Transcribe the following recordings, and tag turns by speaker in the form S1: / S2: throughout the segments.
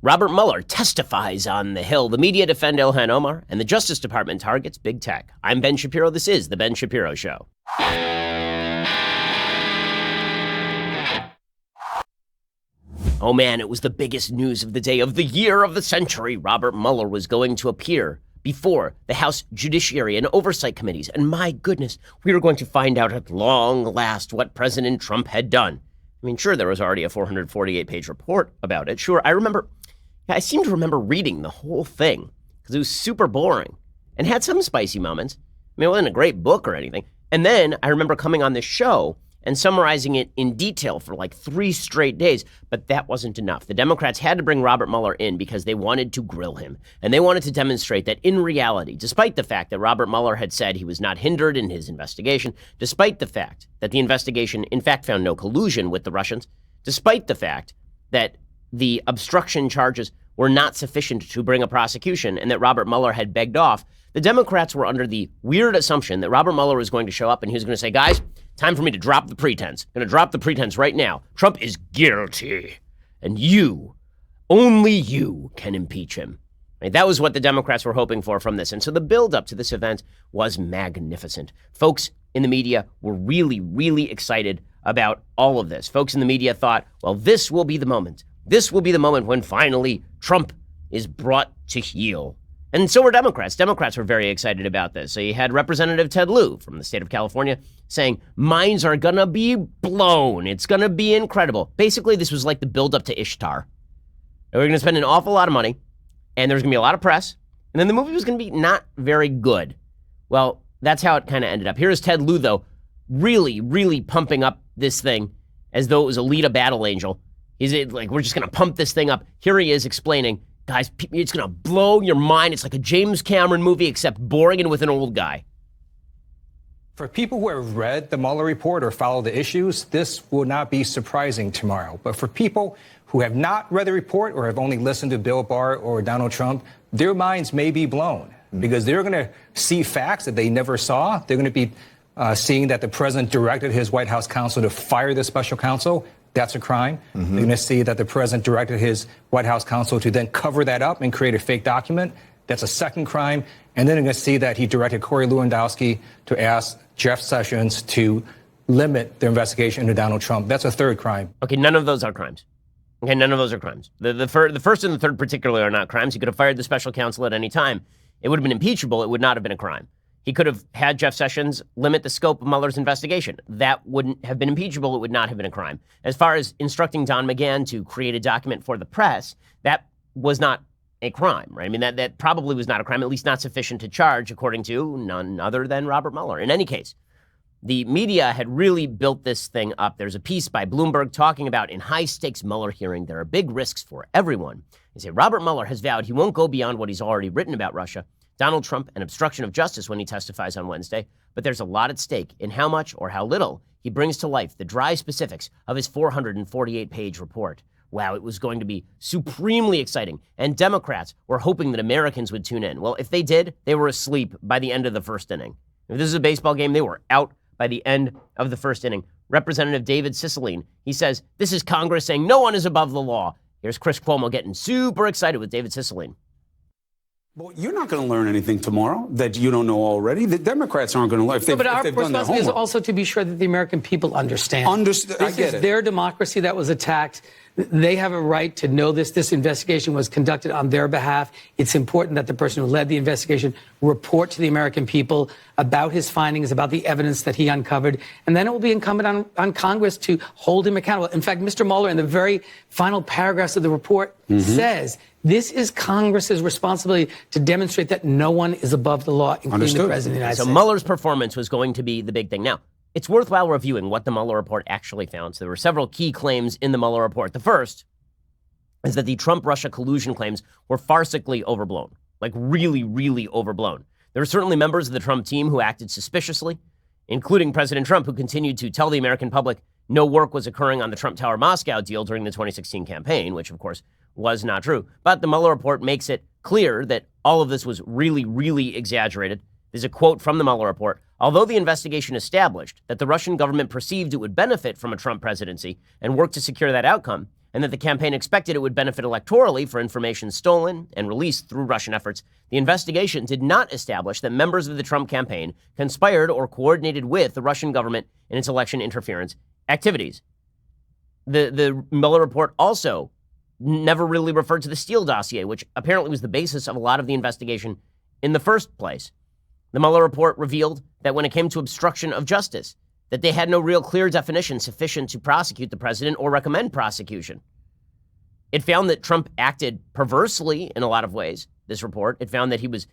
S1: Robert Mueller testifies on the Hill. The media defend Ilhan Omar, and the Justice Department targets big tech. I'm Ben Shapiro. This is The Ben Shapiro Show. Oh man, it was the biggest news of the day, of the year, of the century. Robert Mueller was going to appear before the House Judiciary and Oversight Committees. And my goodness, we were going to find out at long last what President Trump had done. I mean, sure, there was already a 448-page report about it. Sure, I seem to remember reading the whole thing because it was super boring and had some spicy moments. I mean, it wasn't a great book or anything. And then I remember coming on this show and summarizing it in detail for like 3 straight days. But that wasn't enough. The Democrats had to bring Robert Mueller in because they wanted to grill him. And they wanted to demonstrate that in reality, despite the fact that Robert Mueller had said he was not hindered in his investigation, despite the fact that the investigation in fact found no collusion with the Russians, despite the fact that the obstruction charges were not sufficient to bring a prosecution and that Robert Mueller had begged off, the Democrats were under the weird assumption that Robert Mueller was going to show up and he was going to say, guys, time for me to drop the pretense. I'm going to drop the pretense right now. Trump is guilty. And you, only you, can impeach him. Right? That was what the Democrats were hoping for from this. And so the buildup to this event was magnificent. Folks in the media were really, really excited about all of this. Folks in the media thought, well, this will be the moment. This will be the moment when finally Trump is brought to heel. And so were Democrats. Democrats were very excited about this. So you had Representative Ted Lieu from the state of California saying, minds are going to be blown. It's going to be incredible. Basically, this was like the buildup to Ishtar. We're going to spend an awful lot of money, and there's going to be a lot of press, and then the movie was going to be not very good. Well, that's how it kind of ended up. Here's Ted Lieu, though, really, really pumping up this thing as though it was a Lita battle angel. He's like, we're just going to pump this thing up. Here he is explaining, guys, it's going to blow your mind. It's like a James Cameron movie, except boring and with an old guy.
S2: For people who have read the Mueller report or follow the issues, this will not be surprising tomorrow. But for people who have not read the report or have only listened to Bill Barr or Donald Trump, their minds may be blown because they're going to see facts that they never saw. They're going to be seeing that the president directed his White House counsel to fire the special counsel. That's a crime. They're going to see that the president directed his White House counsel to then cover that up and create a fake document. That's a second crime. And then they're going to see that he directed Corey Lewandowski to ask Jeff Sessions to limit their investigation into Donald Trump. That's a third crime.
S1: Okay, none of those are crimes. Okay, none of those are crimes. The first and the third particularly are not crimes. He could have fired the special counsel at any time. It would have been impeachable. It would not have been a crime. He could have had Jeff Sessions limit the scope of Mueller's investigation. That wouldn't have been impeachable. It would not have been a crime. As far as instructing Don McGahn to create a document for the press, that was not a crime, right? I mean, that probably was not a crime, at least not sufficient to charge, according to none other than Robert Mueller. In any case, the media had really built this thing up. There's a piece by Bloomberg talking about, in high-stakes Mueller hearing, there are big risks for everyone. They say Robert Mueller has vowed he won't go beyond what he's already written about Russia, Donald Trump, and obstruction of justice when he testifies on Wednesday, but there's a lot at stake in how much or how little he brings to life the dry specifics of his 448-page report. Wow, it was going to be supremely exciting, and Democrats were hoping that Americans would tune in. Well, if they did, they were asleep by the end of the first inning. If this is a baseball game, they were out by the end of the first inning. Representative David Cicilline, he says, this is Congress saying no one is above the law. Here's Chris Cuomo getting super excited with David Cicilline.
S3: Well, you're not going to learn anything tomorrow that you don't know already. The Democrats aren't going to learn.
S4: But our responsibility is also to be sure that the American people understand. This is their democracy that was attacked. They have a right to know this. This investigation was conducted on their behalf. It's important that the person who led the investigation report to the American people about his findings, about the evidence that he uncovered. And then it will be incumbent on Congress to hold him accountable. In fact, Mr. Mueller, in the very final paragraphs of the report, says this is Congress's responsibility to demonstrate that no one is above the law, including the President of the United States.
S1: So Mueller's performance was going to be the big thing. Now, it's worthwhile reviewing what the Mueller report actually found. So there were several key claims in the Mueller report. The first is that the Trump-Russia collusion claims were farcically overblown, like really, really overblown. There were certainly members of the Trump team who acted suspiciously, including President Trump, who continued to tell the American public no work was occurring on the Trump Tower Moscow deal during the 2016 campaign, which, of course, was not true. But the Mueller report makes it clear that all of this was really, really exaggerated. There's a quote from the Mueller report. Although the investigation established that the Russian government perceived it would benefit from a Trump presidency and worked to secure that outcome, and that the campaign expected it would benefit electorally for information stolen and released through Russian efforts, the investigation did not establish that members of the Trump campaign conspired or coordinated with the Russian government in its election interference activities. The Mueller report also never really referred to the Steele dossier, which apparently was the basis of a lot of the investigation in the first place. The Mueller report revealed that when it came to obstruction of justice, that they had no real clear definition sufficient to prosecute the president or recommend prosecution. It found that Trump acted perversely in a lot of ways, this report. It found that he was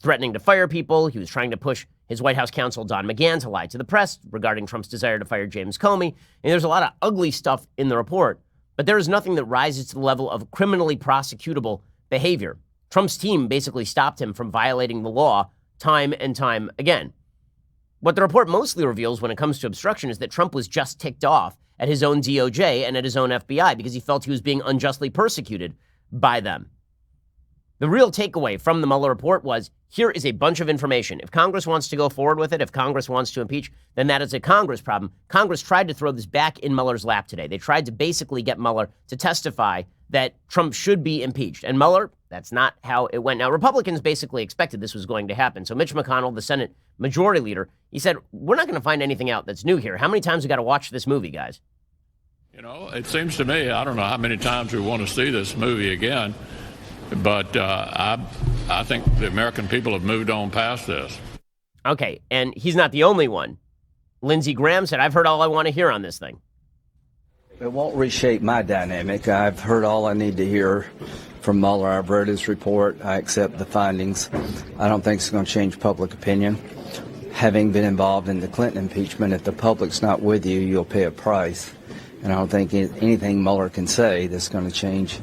S1: threatening to fire people. He was trying to push his White House counsel, Don McGahn, to lie to the press regarding Trump's desire to fire James Comey. And there's a lot of ugly stuff in the report, but there is nothing that rises to the level of criminally prosecutable behavior. Trump's team basically stopped him from violating the law time and time again. What the report mostly reveals when it comes to obstruction is that Trump was just ticked off at his own DOJ and at his own FBI because he felt he was being unjustly persecuted by them. The real takeaway from the Mueller report was, here is a bunch of information. If Congress wants to go forward with it, if Congress wants to impeach, then that is a Congress problem. Congress tried to throw this back in Mueller's lap today. They tried to basically get Mueller to testify that Trump should be impeached. And Mueller, that's not how it went. Now, Republicans basically expected this was going to happen. So Mitch McConnell, the Senate Majority Leader, he said, we're not going to find anything out that's new here. How many times we got to watch this movie, guys?
S5: You know, it seems to me, I don't know how many times we want to see this movie again, but I think the American people have moved on past this.
S1: Okay, and he's not the only one. Lindsey Graham said, I've heard all I want to hear on this thing.
S6: It won't reshape my dynamic. I've heard all I need to hear from Mueller. I've read his report. I accept the findings. I don't think it's going to change public opinion. Having been involved in the Clinton impeachment, if the public's not with you, you'll pay a price. And I don't think anything Mueller can say that's going to change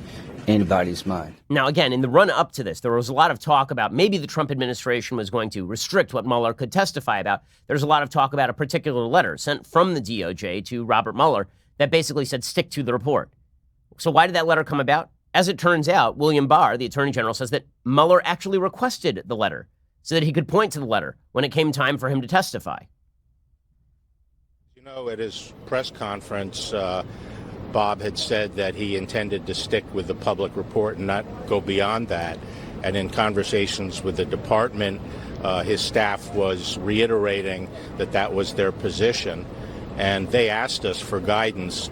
S6: anybody's mind.
S1: Now, again, in the run-up to this, there was a lot of talk about maybe the Trump administration was going to restrict what Mueller could testify about. There's a lot of talk about a particular letter sent from the DOJ to Robert Mueller that basically said, stick to the report. So why did that letter come about? As it turns out, William Barr, the Attorney General, says that Mueller actually requested the letter so that he could point to the letter when it came time for him to testify.
S7: You know, at his press conference, Bob had said that he intended to stick with the public report and not go beyond that. And in conversations with the department, his staff was reiterating that that was their position. And they asked us for guidance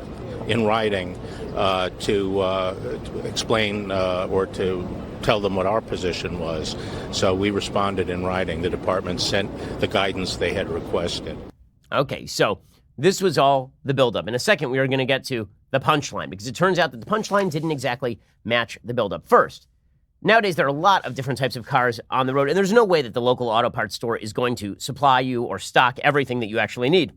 S7: in writing to explain or to tell them what our position was. So we responded in writing. The department sent the guidance they had requested.
S1: Okay, so this was all the buildup. In a second, we are going to get to the punchline, because it turns out that the punchline didn't exactly match the buildup. First, nowadays there are a lot of different types of cars on the road, and there's no way that the local auto parts store is going to supply you or stock everything that you actually need.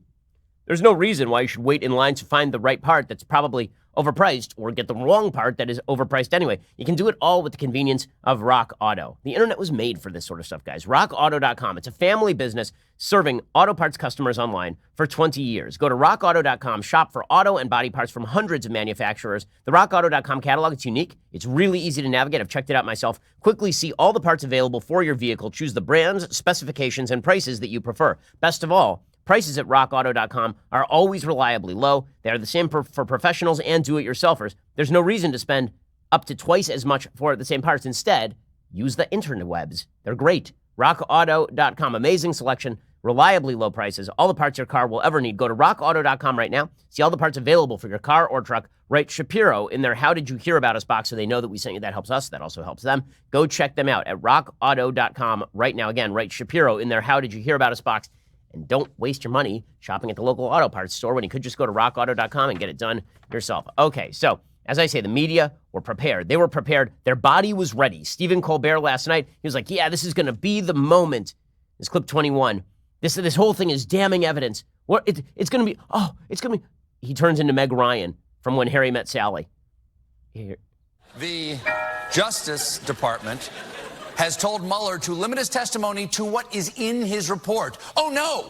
S1: There's no reason why you should wait in line to find the right part that's probably overpriced or get the wrong part that is overpriced anyway. You can do it all with the convenience of Rock Auto. The internet was made for this sort of stuff, guys. RockAuto.com. It's a family business serving auto parts customers online for 20 years. Go to RockAuto.com, shop for auto and body parts from hundreds of manufacturers. The RockAuto.com catalog, it's unique. It's really easy to navigate. I've checked it out myself. Quickly see all the parts available for your vehicle. Choose the brands, specifications, and prices that you prefer. Best of all, prices at RockAuto.com are always reliably low. They are the same for professionals and do-it-yourselfers. There's no reason to spend up to twice as much for the same parts. Instead, use the interwebs. They're great. RockAuto.com. Amazing selection, reliably low prices, all the parts your car will ever need. Go to RockAuto.com right now. See all the parts available for your car or truck. Write Shapiro in their How Did You Hear About Us box so they know that we sent you. That helps us. That also helps them. Go check them out at RockAuto.com right now. Again, write Shapiro in their How Did You Hear About Us box. And don't waste your money shopping at the local auto parts store when you could just go to rockauto.com and get it done yourself. Okay, so as I say, the media were prepared. They were prepared. Their body was ready. Stephen Colbert last night, he was like, yeah, this is going to be the moment. This clip 21. This whole thing is damning evidence. It's going to be. He turns into Meg Ryan from When Harry Met Sally. Here.
S8: The Justice Department has told Mueller to limit his testimony to what is in his report. Oh, no.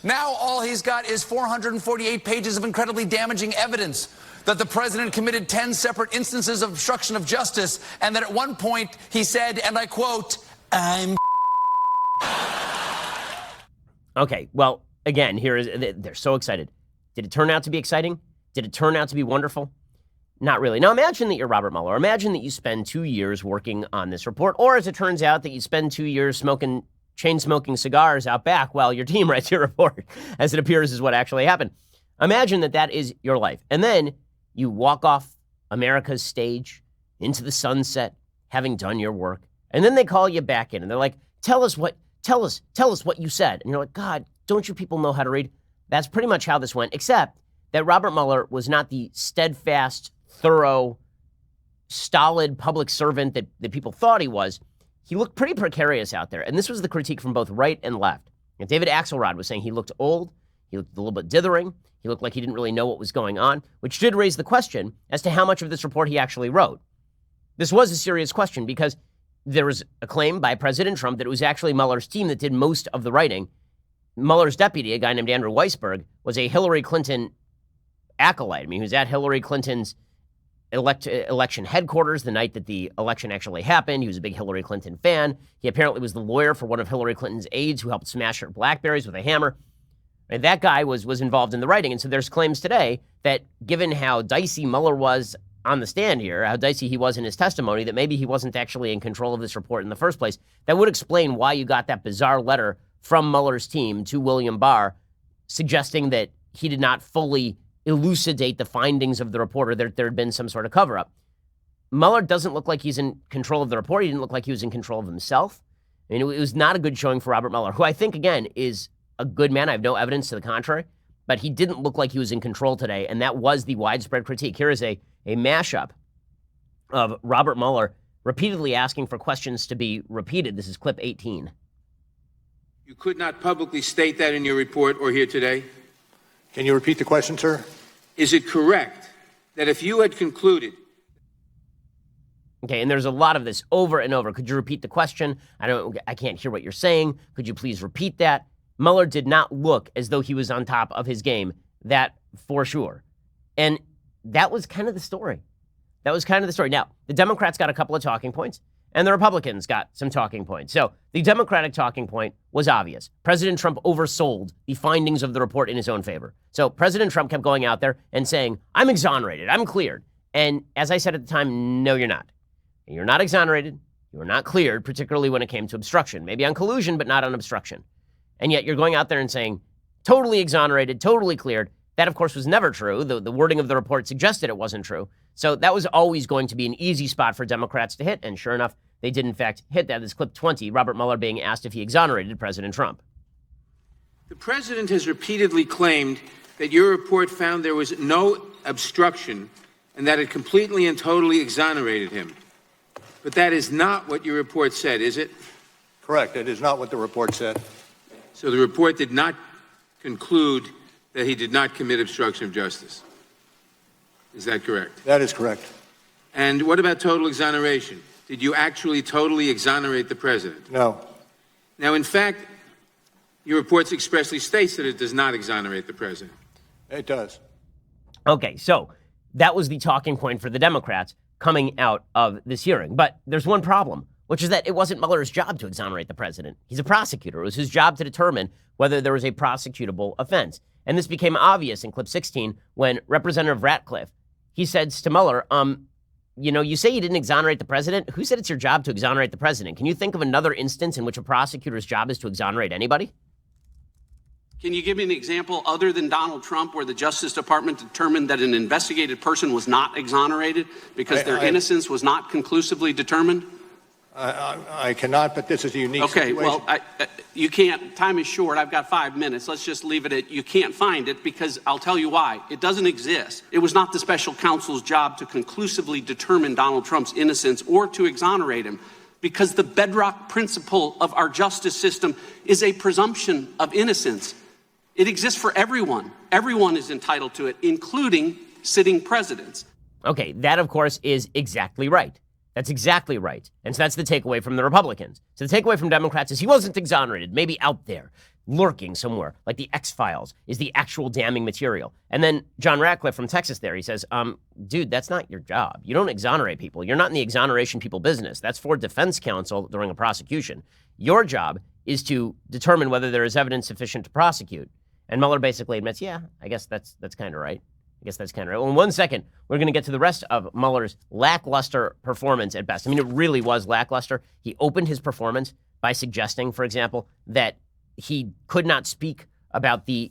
S8: Now all he's got is 448 pages of incredibly damaging evidence that the president committed 10 separate instances of obstruction of justice, and that at one point he said, and I quote, I'm
S1: Okay, well, again, they're so excited. Did it turn out to be exciting? Did it turn out to be wonderful? Not really. Now imagine that you're Robert Mueller. Imagine that you spend 2 years working on this report, or as it turns out, that you spend 2 years chain-smoking cigars out back while your team writes your report, as it appears is what actually happened. Imagine that that is your life. And then you walk off America's stage into the sunset, having done your work. And then they call you back in and they're like, tell us what you said. And you're like, God, don't you people know how to read? That's pretty much how this went, except that Robert Mueller was not the steadfast, thorough, stolid public servant that people thought he was. He looked pretty precarious out there. And this was the critique from both right and left. And David Axelrod was saying he looked old, he looked a little bit dithering, he looked like he didn't really know what was going on, which did raise the question as to how much of this report he actually wrote. This was a serious question because there was a claim by President Trump that it was actually Mueller's team that did most of the writing. Mueller's deputy, a guy named Andrew Weisberg, was a Hillary Clinton acolyte. I mean, he was at Hillary Clinton's election headquarters the night that the election actually happened. He was a big Hillary Clinton fan. He apparently was the lawyer for one of Hillary Clinton's aides who helped smash her BlackBerries with a hammer. And that guy was involved in the writing. And so there's claims today that given how dicey Mueller was on the stand here, how dicey he was in his testimony, that maybe he wasn't actually in control of this report in the first place. That would explain why you got that bizarre letter from Mueller's team to William Barr suggesting that he did not fully elucidate the findings of the report or there had been some sort of cover-up. Mueller doesn't look like he's in control of the report. He didn't look like he was in control of himself. I mean, it was not a good showing for Robert Mueller, who I think, again, is a good man. I have no evidence to the contrary, but he didn't look like he was in control today, and that was the widespread critique. Here is a mashup of Robert Mueller repeatedly asking for questions to be repeated. This is clip 18.
S9: You could not publicly state that in your report or here today?
S10: Can you repeat the question, sir?
S9: Is it correct that if you had concluded...
S1: Okay, and there's a lot of this over and over. Could you repeat the question? I can't hear what you're saying. Could you please repeat that? Mueller did not look as though he was on top of his game, that for sure. And that was kind of the story. Now, the Democrats got a couple of talking points, and the Republicans got some talking points. So the Democratic talking point was obvious. President Trump oversold the findings of the report in his own favor. So President Trump kept going out there and saying, I'm exonerated, I'm cleared. And as I said at the time, no, you're not. You're not exonerated. You're not cleared, particularly when it came to obstruction. Maybe on collusion, but not on obstruction. And yet you're going out there and saying, totally exonerated, totally cleared. That, of course, was never true. The wording of the report suggested it wasn't true. So that was always going to be an easy spot for Democrats to hit. And sure enough, they did, in fact, hit that. This is clip 20, Robert Mueller being asked if he exonerated President Trump.
S9: The president has repeatedly claimed that your report found there was no obstruction and that it completely and totally exonerated him. But that is not what your report said, is it?
S10: Correct. It is not what the report said.
S9: So the report did not conclude that he did not commit obstruction of justice. Is that correct?
S10: That is correct.
S9: And what about total exoneration? Did you actually totally exonerate the president?
S10: No.
S9: Now, in fact, your report expressly states that it does not exonerate the president.
S10: It does.
S1: Okay, so that was the talking point for the Democrats coming out of this hearing. But there's one problem, which is that it wasn't Mueller's job to exonerate the president. He's a prosecutor. It was his job to determine whether there was a prosecutable offense. And this became obvious in clip 16 when Representative Ratcliffe, he says to Mueller, you say you didn't exonerate the president. Who said it's your job to exonerate the president? Can you think of another instance in which a prosecutor's job is to exonerate anybody?
S11: Can you give me an example other than Donald Trump where the Justice Department determined that an investigated person was not exonerated because their innocence was not conclusively determined?
S10: I cannot, but this is a unique situation.
S11: Okay, well, you can't. Time is short. I've got 5 minutes. Let's just leave it at you can't find it because I'll tell you why. It doesn't exist. It was not the special counsel's job to conclusively determine Donald Trump's innocence or to exonerate him because the bedrock principle of our justice system is a presumption of innocence. It exists for everyone. Everyone is entitled to it, including sitting presidents.
S1: Okay, that, of course, is exactly right. That's exactly right. And so that's the takeaway from the Republicans. So the takeaway from Democrats is he wasn't exonerated, maybe out there, lurking somewhere, like the X-Files is the actual damning material. And then John Ratcliffe from Texas there, he says, dude, that's not your job. You don't exonerate people. You're not in the exoneration people business. That's for defense counsel during a prosecution. Your job is to determine whether there is evidence sufficient to prosecute. And Mueller basically admits, yeah, I guess that's kind of right. I guess that's kind of right. Well, in 1 second, we're going to get to the rest of Mueller's lackluster performance at best. I mean, it really was lackluster. He opened his performance by suggesting, for example, that he could not speak about the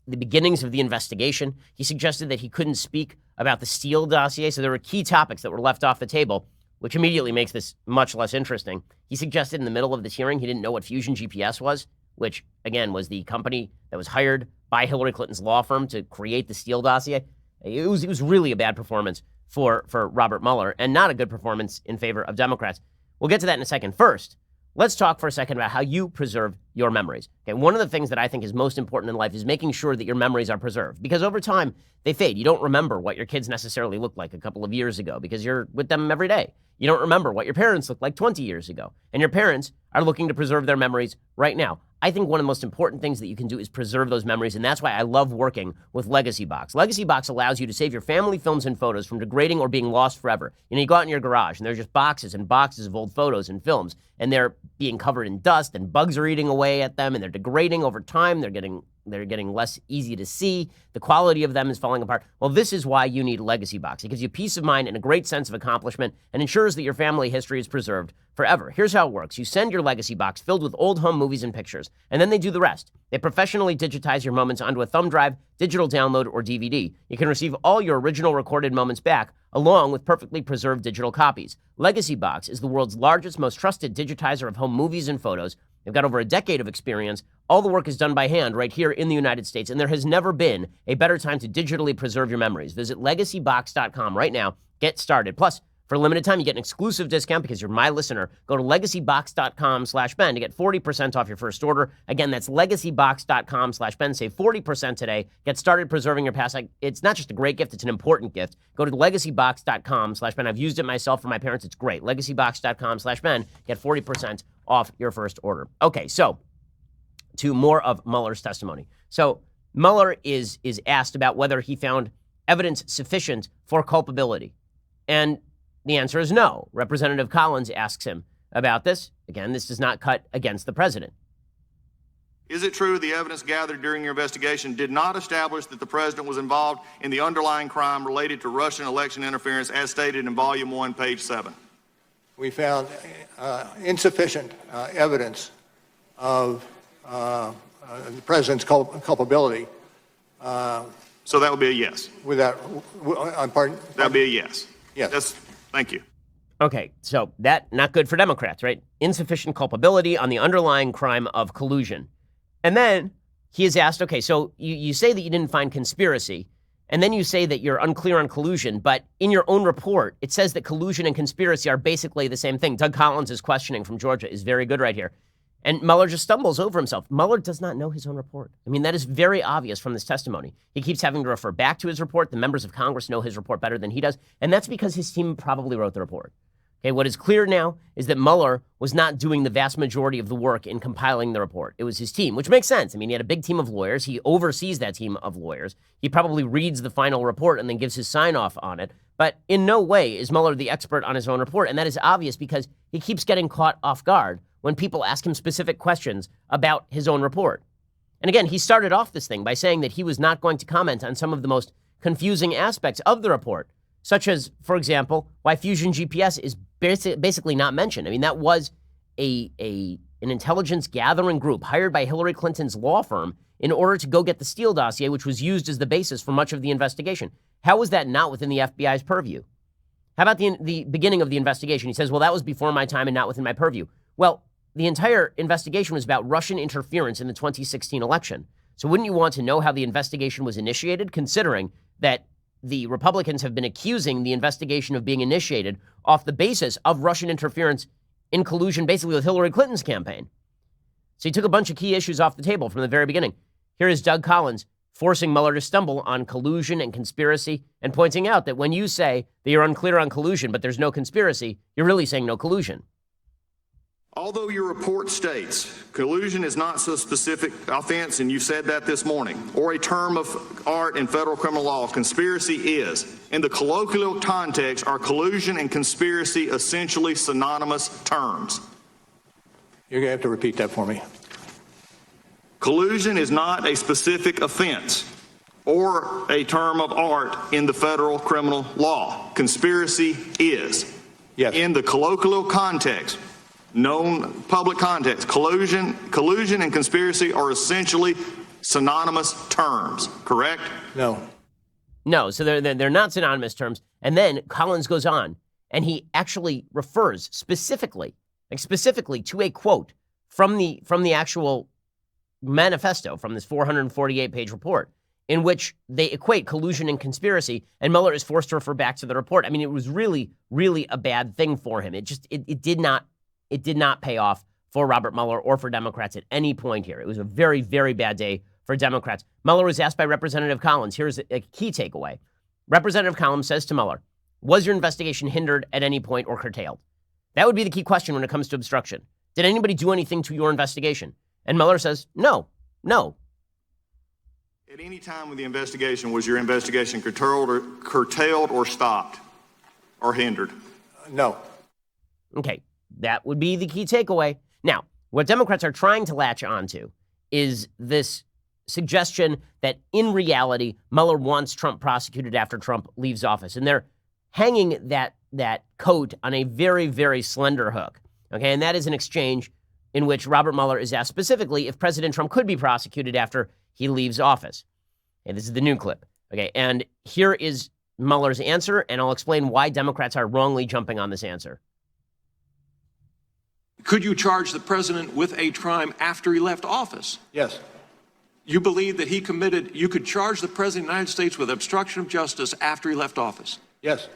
S1: beginnings of the investigation. He suggested that he couldn't speak about the Steele dossier. So there were key topics that were left off the table, which immediately makes this much less interesting. He suggested in the middle of this hearing he didn't know what Fusion GPS was, which, again, was the company that was hired by Hillary Clinton's law firm to create the Steele dossier. It was really a bad performance for Robert Mueller and not a good performance in favor of Democrats. We'll get to that in a second. First, let's talk for a second about how you preserve your memories. Okay, one of the things that I think is most important in life is making sure that your memories are preserved, because over time they fade. You don't remember what your kids necessarily looked like a couple of years ago because you're with them every day. You don't remember what your parents looked like 20 years ago, and your parents are looking to preserve their memories right now. I think one of the most important things that you can do is preserve those memories, and that's why I love working with Legacy Box. Legacy Box allows you to save your family films and photos from degrading or being lost forever. You know, you go out in your garage, and there's just boxes and boxes of old photos and films, and they're being covered in dust, and bugs are eating away at them, and they're degrading over time. They're getting less easy to see. The quality of them is falling apart. Well, this is why you need Legacy Box. It gives you peace of mind and a great sense of accomplishment and ensures that your family history is preserved forever. Here's how it works. You send your Legacy Box filled with old home movies and pictures, and then they do the rest. They professionally digitize your moments onto a thumb drive, digital download, or DVD. You can receive all your original recorded moments back, along with perfectly preserved digital copies. Legacy Box is the world's largest, most trusted digitizer of home movies and photos. They've got over a decade of experience. All the work is done by hand right here in the United States, and there has never been a better time to digitally preserve your memories. Visit legacybox.com right now. Get started. Plus, for a limited time, you get an exclusive discount because you're my listener. Go to legacybox.com/Ben to get 40% off your first order. Again, that's legacybox.com/Ben. Save 40% today. Get started preserving your past. It's not just a great gift, it's an important gift. Go to legacybox.com/Ben. I've used it myself for my parents. It's great. Legacybox.com/Ben. Get 40% off your first order. Okay, so to more of Mueller's testimony. So Mueller is asked about whether he found evidence sufficient for culpability. And the answer is no. Representative Collins asks him about this. Again, this does not cut against the president.
S12: Is it true the evidence gathered during your investigation did not establish that the president was involved in the underlying crime related to Russian election interference as stated in Volume 1, page 7?
S10: We found insufficient evidence of the president's culpability.
S12: So that would be a yes.
S10: Pardon?
S12: That would be a yes.
S10: Yes.
S12: Thank you.
S1: Okay, so that, not good for Democrats, right? Insufficient culpability on the underlying crime of collusion. And then he is asked, okay, so you say that you didn't find conspiracy, and then you say that you're unclear on collusion, but in your own report, it says that collusion and conspiracy are basically the same thing. Doug Collins' questioning from Georgia is very good right here. And Mueller just stumbles over himself. Mueller does not know his own report. I mean, that is very obvious from this testimony. He keeps having to refer back to his report. The members of Congress know his report better than he does, and that's because his team probably wrote the report. Okay, what is clear now is that Mueller was not doing the vast majority of the work in compiling the report. It was his team, which makes sense. I mean, he had a big team of lawyers. He oversees that team of lawyers. He probably reads the final report and then gives his sign-off on it. But in no way is Mueller the expert on his own report, and that is obvious because he keeps getting caught off guard when people ask him specific questions about his own report. And again, he started off this thing by saying that he was not going to comment on some of the most confusing aspects of the report, such as, for example, why Fusion GPS is basically not mentioned. I mean, that was an intelligence gathering group hired by Hillary Clinton's law firm in order to go get the Steele dossier, which was used as the basis for much of the investigation. How was that not within the FBI's purview? How about the beginning of the investigation? He says, well, that was before my time and not within my purview. Well, the entire investigation was about Russian interference in the 2016 election. So wouldn't you want to know how the investigation was initiated, considering that the Republicans have been accusing the investigation of being initiated off the basis of Russian interference in collusion basically with Hillary Clinton's campaign? So he took a bunch of key issues off the table from the very beginning. Here is Doug Collins forcing Mueller to stumble on collusion and conspiracy and pointing out that when you say that you're unclear on collusion but there's no conspiracy, you're really saying no collusion.
S12: Although your report states collusion is not so specific offense, and you said that this morning, or a term of art in federal criminal law, conspiracy is. In the colloquial context, are collusion and conspiracy essentially synonymous terms?
S10: You're going to have to repeat that for me.
S12: Collusion is not a specific offense, or a term of art in the federal criminal law. Conspiracy is.
S10: Yes.
S12: In the colloquial context, known public context, collusion and conspiracy are essentially synonymous terms, correct?
S10: No.
S1: No, so they're not synonymous terms. And then Collins goes on, and he actually refers specifically to a quote from the actual manifesto, from this 448-page report, in which they equate collusion and conspiracy, and Mueller is forced to refer back to the report. I mean, it was really, really a bad thing for him. It did not pay off for Robert Mueller or for Democrats at any point here. It was a very, very bad day for Democrats. Mueller was asked by Representative Collins. Here's a key takeaway. Representative Collins says to Mueller, was your investigation hindered at any point or curtailed? That would be the key question when it comes to obstruction. Did anybody do anything to your investigation? And Mueller says, no.
S12: At any time with the investigation, was your investigation curtailed or stopped or hindered?
S10: No.
S1: Okay, that would be the key takeaway. Now, what Democrats are trying to latch onto is this suggestion that in reality, Mueller wants Trump prosecuted after Trump leaves office. And they're hanging that coat on a very, very slender hook. Okay, and that is an exchange in which Robert Mueller is asked specifically if President Trump could be prosecuted after he leaves office. And this is the new clip. Okay, and here is Mueller's answer, and I'll explain why Democrats are wrongly jumping on this answer.
S13: Could you charge the president with a crime after he left office?
S10: Yes.
S13: You believe that you could charge the president of the United States with obstruction of justice after he left office?
S10: Yes.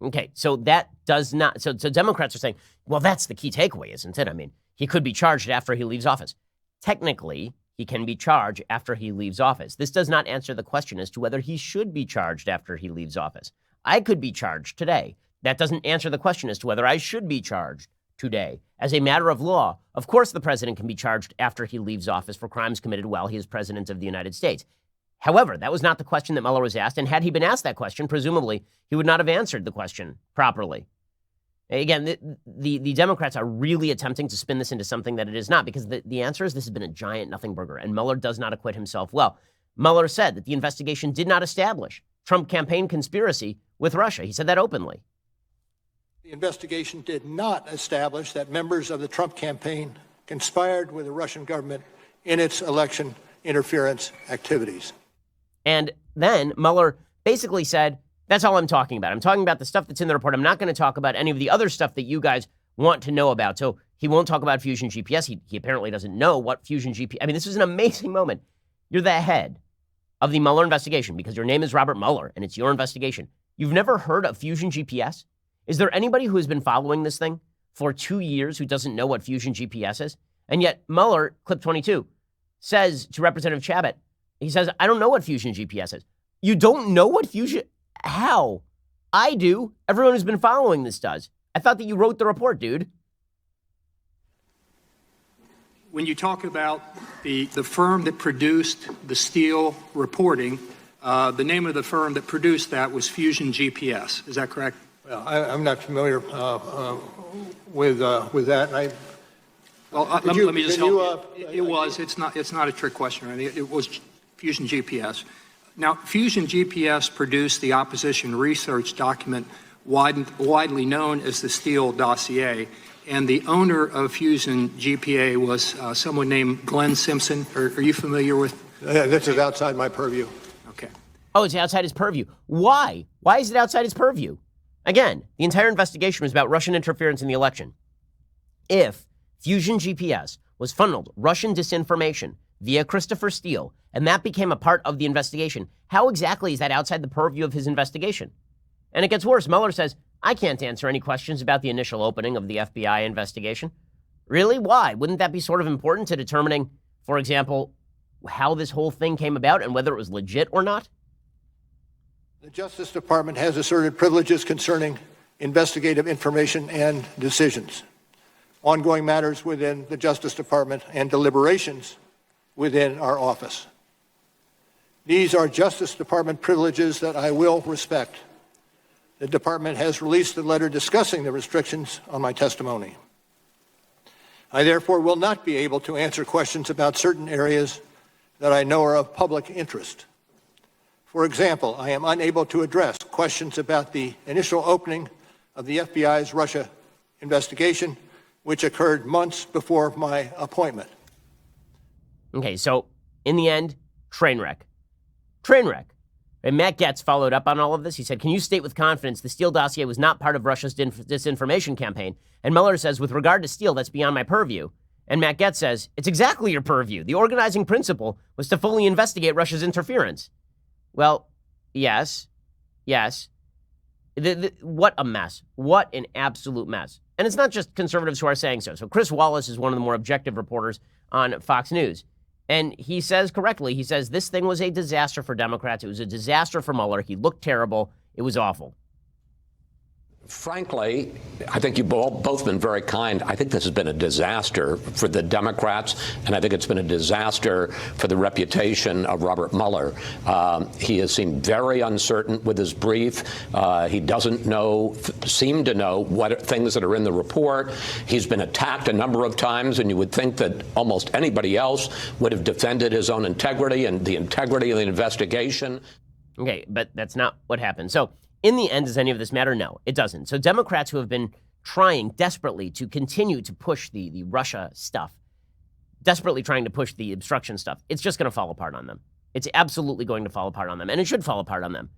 S1: Okay, so that does not, so Democrats are saying, well, that's the key takeaway, isn't it? I mean, he could be charged after he leaves office. Technically, he can be charged after he leaves office. This does not answer the question as to whether he should be charged after he leaves office. I could be charged today. That doesn't answer the question as to whether I should be charged today. As a matter of law, of course the president can be charged after he leaves office for crimes committed while he is president of the United States. However, that was not the question that Mueller was asked, and had he been asked that question, presumably he would not have answered the question properly. Again, the Democrats are really attempting to spin this into something that it is not, because the answer is this has been a giant nothing burger, and Mueller does not acquit himself well. Mueller said that the investigation did not establish Trump campaign conspiracy with Russia. He said that openly.
S10: The investigation did not establish that members of the Trump campaign conspired with the Russian government in its election interference activities.
S1: And then Mueller basically said, that's all I'm talking about. I'm talking about the stuff that's in the report. I'm not going to talk about any of the other stuff that you guys want to know about. So he won't talk about Fusion GPS. He apparently doesn't know what Fusion GPS. I mean, this was an amazing moment. You're the head of the Mueller investigation because your name is Robert Mueller and it's your investigation. You've never heard of Fusion GPS? Is there anybody who has been following this thing for 2 years who doesn't know what Fusion GPS is? And yet Mueller, clip 22, says to Representative Chabot, he says, I don't know what Fusion GPS is. You don't know what Fusion... How? I do. Everyone who's been following this does. I thought that you wrote the report, dude.
S14: When you talk about the firm that produced the Steele reporting, the name of the firm that produced that was Fusion GPS. Is that correct?
S10: Well, I'm not familiar with that.
S14: Let me just help you. It's not a trick question. Right? It was Fusion GPS. Now, Fusion GPS produced the opposition research document widely known as the Steele dossier, and the owner of Fusion GPA was someone named Glenn Simpson. Are you familiar with?
S10: This is outside my purview.
S14: Okay.
S1: Oh, it's outside his purview. Why? Why is it outside his purview? Again, the entire investigation was about Russian interference in the election. If Fusion GPS was funneled Russian disinformation via Christopher Steele, and that became a part of the investigation, how exactly is that outside the purview of his investigation? And it gets worse. Mueller says, I can't answer any questions about the initial opening of the FBI investigation. Really? Why? Wouldn't that be sort of important to determining, for example, how this whole thing came about and whether it was legit or not?
S10: The Justice Department has asserted privileges concerning investigative information and decisions, ongoing matters within the Justice Department, and deliberations within our office. These are Justice Department privileges that I will respect. The department has released a letter discussing the restrictions on my testimony. I therefore will not be able to answer questions about certain areas that I know are of public interest. For example, I am unable to address questions about the initial opening of the FBI's Russia investigation, which occurred months before my appointment.
S1: Okay, so in the end, train wreck. Train wreck. And Matt Gaetz followed up on all of this. He said, can you state with confidence the Steele dossier was not part of Russia's disinformation campaign? And Mueller says, with regard to Steele, that's beyond my purview. And Matt Gaetz says, it's exactly your purview. The organizing principle was to fully investigate Russia's interference. Well, yes. What a mess. What an absolute mess. And it's not just conservatives who are saying so. So Chris Wallace is one of the more objective reporters on Fox News. And he says correctly, he says this thing was a disaster for Democrats. It was a disaster for Mueller. He looked terrible. It was awful.
S15: Frankly, I think you've both been very kind. I think this has been a disaster for the Democrats, and I think it's been a disaster for the reputation of Robert Mueller. He has seemed very uncertain with his brief. He doesn't seem to know what things that are in the report. He's been attacked a number of times, and you would think that almost anybody else would have defended his own integrity and the integrity of the investigation.
S1: Okay, but that's not what happened. So in the end, does any of this matter? No, it doesn't. So Democrats who have been trying desperately to continue to push the Russia stuff, desperately trying to push the obstruction stuff, it's just going to fall apart on them. It's absolutely going to fall apart on them, and it should fall apart on them.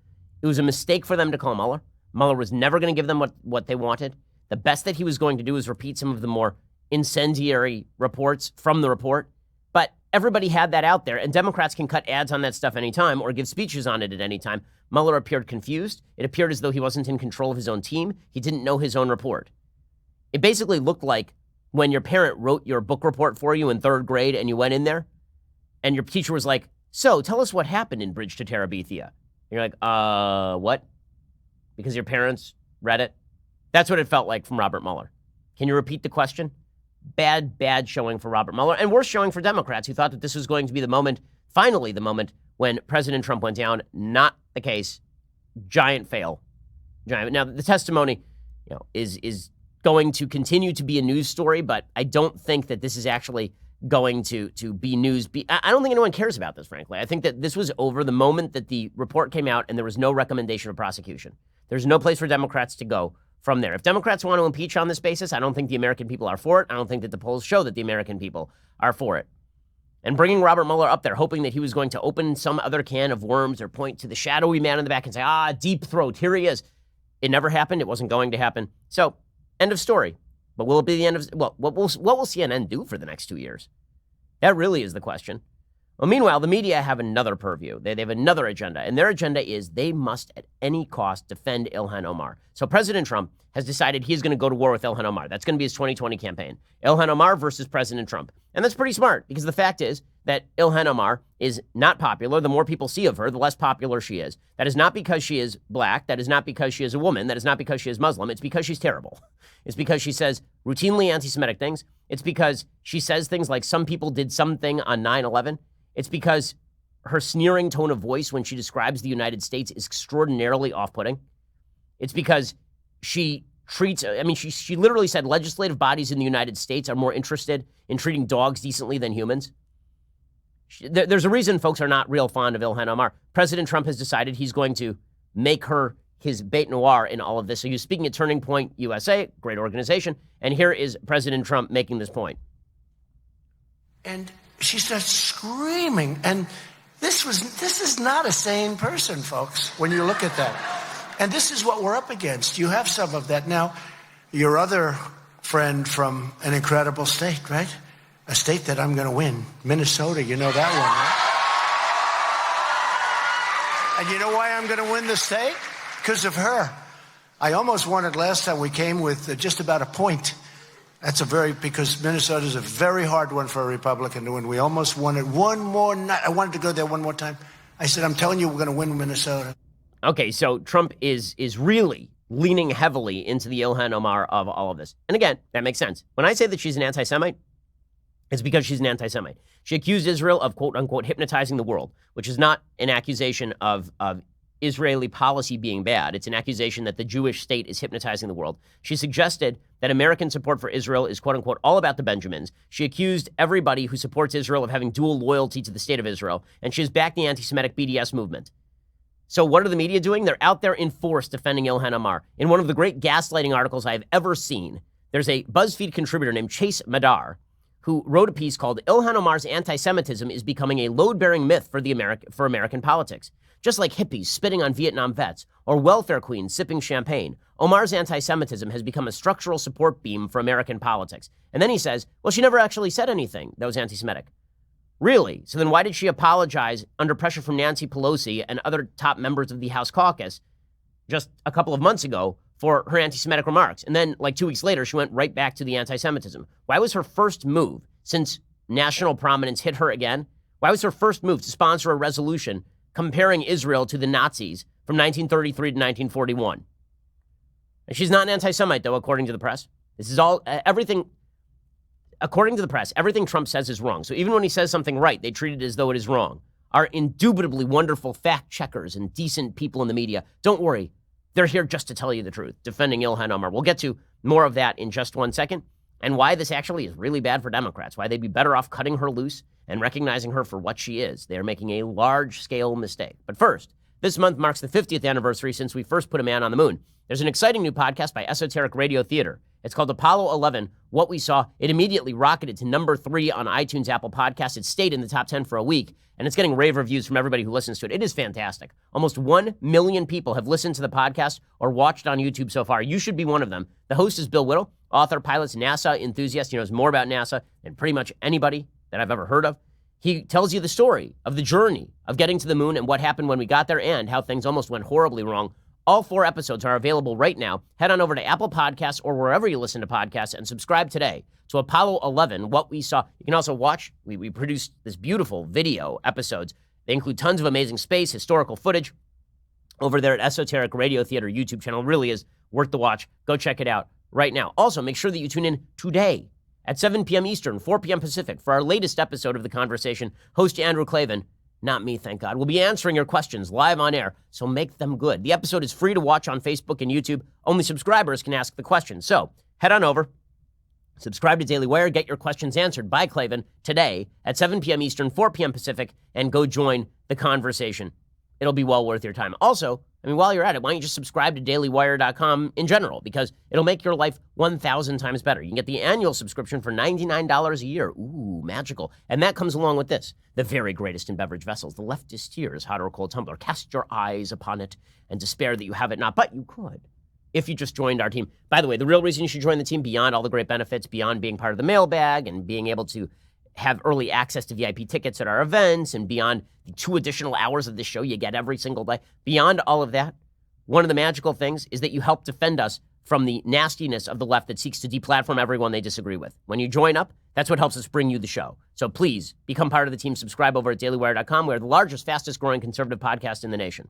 S1: It was a mistake for them to call Mueller. Mueller was never going to give them what they wanted. The best that he was going to do is repeat some of the more incendiary reports from the report. But everybody had that out there, and Democrats can cut ads on that stuff anytime or give speeches on it at any time. Mueller appeared confused. It appeared as though he wasn't in control of his own team. He didn't know his own report. It basically looked like when your parent wrote your book report for you in third grade and you went in there and your teacher was like, so tell us what happened in Bridge to Terabithia. And you're like, what? Because your parents read it? That's what it felt like from Robert Mueller. Can you repeat the question? Bad showing for Robert Mueller, and worse showing for Democrats who thought that this was going to be the moment, finally the moment, when President Trump went down. Not the case. Giant fail. Now, the testimony, is going to continue to be a news story, but I don't think that this is actually going to be news. I don't think anyone cares about this, frankly. I think that this was over the moment that the report came out and there was no recommendation of prosecution. There's no place for Democrats to go from there. If Democrats want to impeach on this basis, I don't think the American people are for it. I don't think that the polls show that the American people are for it. And bringing Robert Mueller up there, hoping that he was going to open some other can of worms or point to the shadowy man in the back and say, deep throat, here he is. It never happened. It wasn't going to happen. So, end of story. But will it be the end of, what will CNN do for the next 2 years? That really is the question. Well, meanwhile, the media have another purview. They have another agenda, and their agenda is they must at any cost defend Ilhan Omar. So President Trump has decided he's going to go to war with Ilhan Omar. That's going to be his 2020 campaign. Ilhan Omar versus President Trump. And that's pretty smart, because the fact is that Ilhan Omar is not popular. The more people see of her, the less popular she is. That is not because she is black. That is not because she is a woman. That is not because she is Muslim. It's because she's terrible. It's because she says routinely anti-Semitic things. It's because she says things like some people did something on 9/11. It's because her sneering tone of voice when she describes the United States is extraordinarily off-putting. It's because she treats, she literally said legislative bodies in the United States are more interested in treating dogs decently than humans. There's a reason folks are not real fond of Ilhan Omar. President Trump has decided he's going to make her his bête noire in all of this. So he was speaking at Turning Point USA, great organization, and here is President Trump making this point.
S16: And she starts screaming, and this is not a sane person, folks, when you look at that. And this is what we're up against. You have some of that. Now, your other friend from an incredible state, right? A state that I'm going to win, Minnesota, you know that one, right? And you know why I'm going to win the state? Because of her. I almost won it last time. We came with just about a point. Because Minnesota is a very hard one for a Republican to win. We almost won it one more night. I wanted to go there one more time. I said, I'm telling you, we're going to win Minnesota.
S1: Okay, so Trump is really leaning heavily into the Ilhan Omar of all of this. And again, that makes sense. When I say that she's an anti-Semite, it's because she's an anti-Semite. She accused Israel of, quote unquote, hypnotizing the world, which is not an accusation of Israeli policy being bad. It's an accusation that the Jewish state is hypnotizing the world. She suggested that American support for Israel is, quote unquote, all about the Benjamins. She accused everybody who supports Israel of having dual loyalty to the state of Israel, and she has backed the anti-Semitic BDS movement. So what are the media doing? They're out there in force defending Ilhan Omar. In one of the great gaslighting articles I've ever seen, there's a BuzzFeed contributor named Chase Madar who wrote a piece called "Ilhan Omar's Anti-Semitism is Becoming a Load-Bearing Myth for American Politics." Just like hippies spitting on Vietnam vets or welfare queens sipping champagne, Omar's anti-Semitism has become a structural support beam for American politics. And then he says, well, she never actually said anything that was anti-Semitic. Really? So then why did she apologize under pressure from Nancy Pelosi and other top members of the House caucus just a couple of months ago for her anti-Semitic remarks? And then like 2 weeks later, she went right back to the anti-Semitism. Why was her first move, since national prominence hit her again, why was her first move to sponsor a resolution comparing Israel to the Nazis from 1933 to 1941? And she's not an anti-Semite, though, according to the press. This is all, everything, according to the press, everything Trump says is wrong. So even when he says something right, they treat it as though it is wrong. Our indubitably wonderful fact checkers and decent people in the media, don't worry, they're here just to tell you the truth, defending Ilhan Omar. We'll get to more of that in just 1 second, and why this actually is really bad for Democrats, why they'd be better off cutting her loose and recognizing her for what she is. They are making a large-scale mistake. But first, this month marks the 50th anniversary since we first put a man on the moon. There's an exciting new podcast by Esoteric Radio Theater. It's called Apollo 11, What We Saw. It immediately rocketed to number 3 on iTunes, Apple Podcasts. It stayed in the top 10 for a week, and it's getting rave reviews from everybody who listens to it. It is fantastic. Almost 1 million people have listened to the podcast or watched on YouTube so far. You should be one of them. The host is Bill Whittle, author, pilot, NASA enthusiast. He knows more about NASA than pretty much anybody that I've ever heard of. He tells you the story of the journey of getting to the moon and what happened when we got there and how things almost went horribly wrong. All 4 episodes are available right now. Head on over to Apple Podcasts or wherever you listen to podcasts and subscribe today to Apollo 11, What We Saw. You can also watch, we produced this beautiful video episodes. They include tons of amazing space, historical footage over there at Esoteric Radio Theater YouTube channel. It really is worth the watch. Go check it out right now. Also, make sure that you tune in today at 7 p.m. Eastern, 4 p.m. Pacific for our latest episode of The Conversation. Host Andrew Klavan, not me, thank God, will be answering your questions live on air, so make them good. The episode is free to watch on Facebook and YouTube. Only subscribers can ask the questions. So head on over, subscribe to Daily Wire, get your questions answered by Klavan today at 7 p.m. Eastern, 4 p.m. Pacific, and go join The Conversation. It'll be well worth your time. Also, while you're at it, why don't you just subscribe to dailywire.com in general, because it'll make your life 1,000 times better. You can get the annual subscription for $99 a year. Ooh, magical. And that comes along with this, the very greatest in beverage vessels, the leftist tears, hot or cold tumbler. Cast your eyes upon it and despair that you have it not, but you could if you just joined our team. By the way, the real reason you should join the team, beyond all the great benefits, beyond being part of the mailbag and being able to have early access to VIP tickets at our events, and beyond the 2 additional hours of this show you get every single day, beyond all of that, one of the magical things is that you help defend us from the nastiness of the left that seeks to deplatform everyone they disagree with. When you join up, that's what helps us bring you the show. So please become part of the team. Subscribe over at dailywire.com. We're the largest, fastest growing conservative podcast in the nation.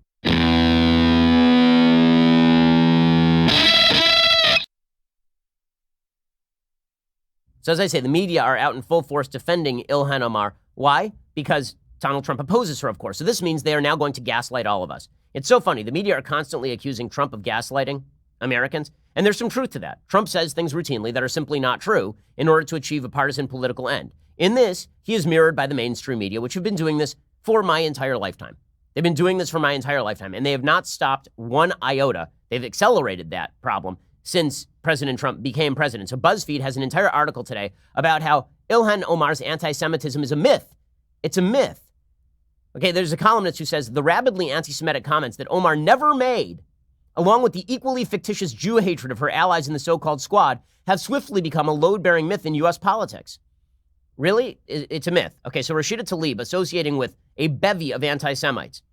S1: So as I say, the media are out in full force defending Ilhan Omar. Why? Because Donald Trump opposes her, of course. So this means they are now going to gaslight all of us. It's so funny. The media are constantly accusing Trump of gaslighting Americans, and there's some truth to that. Trump says things routinely that are simply not true in order to achieve a partisan political end. In this, he is mirrored by the mainstream media, which have been doing this for my entire lifetime. They've been doing this for my entire lifetime, and they have not stopped one iota. They've accelerated that problem since President Trump became president. So BuzzFeed has an entire article today about how Ilhan Omar's anti-Semitism is a myth. It's a myth. Okay, there's a columnist who says the rabidly anti-Semitic comments that Omar never made, along with the equally fictitious Jew hatred of her allies in the so-called squad, have swiftly become a load-bearing myth in U.S. politics. Really? It's a myth. Okay, so Rashida Tlaib associating with a bevy of anti-Semites,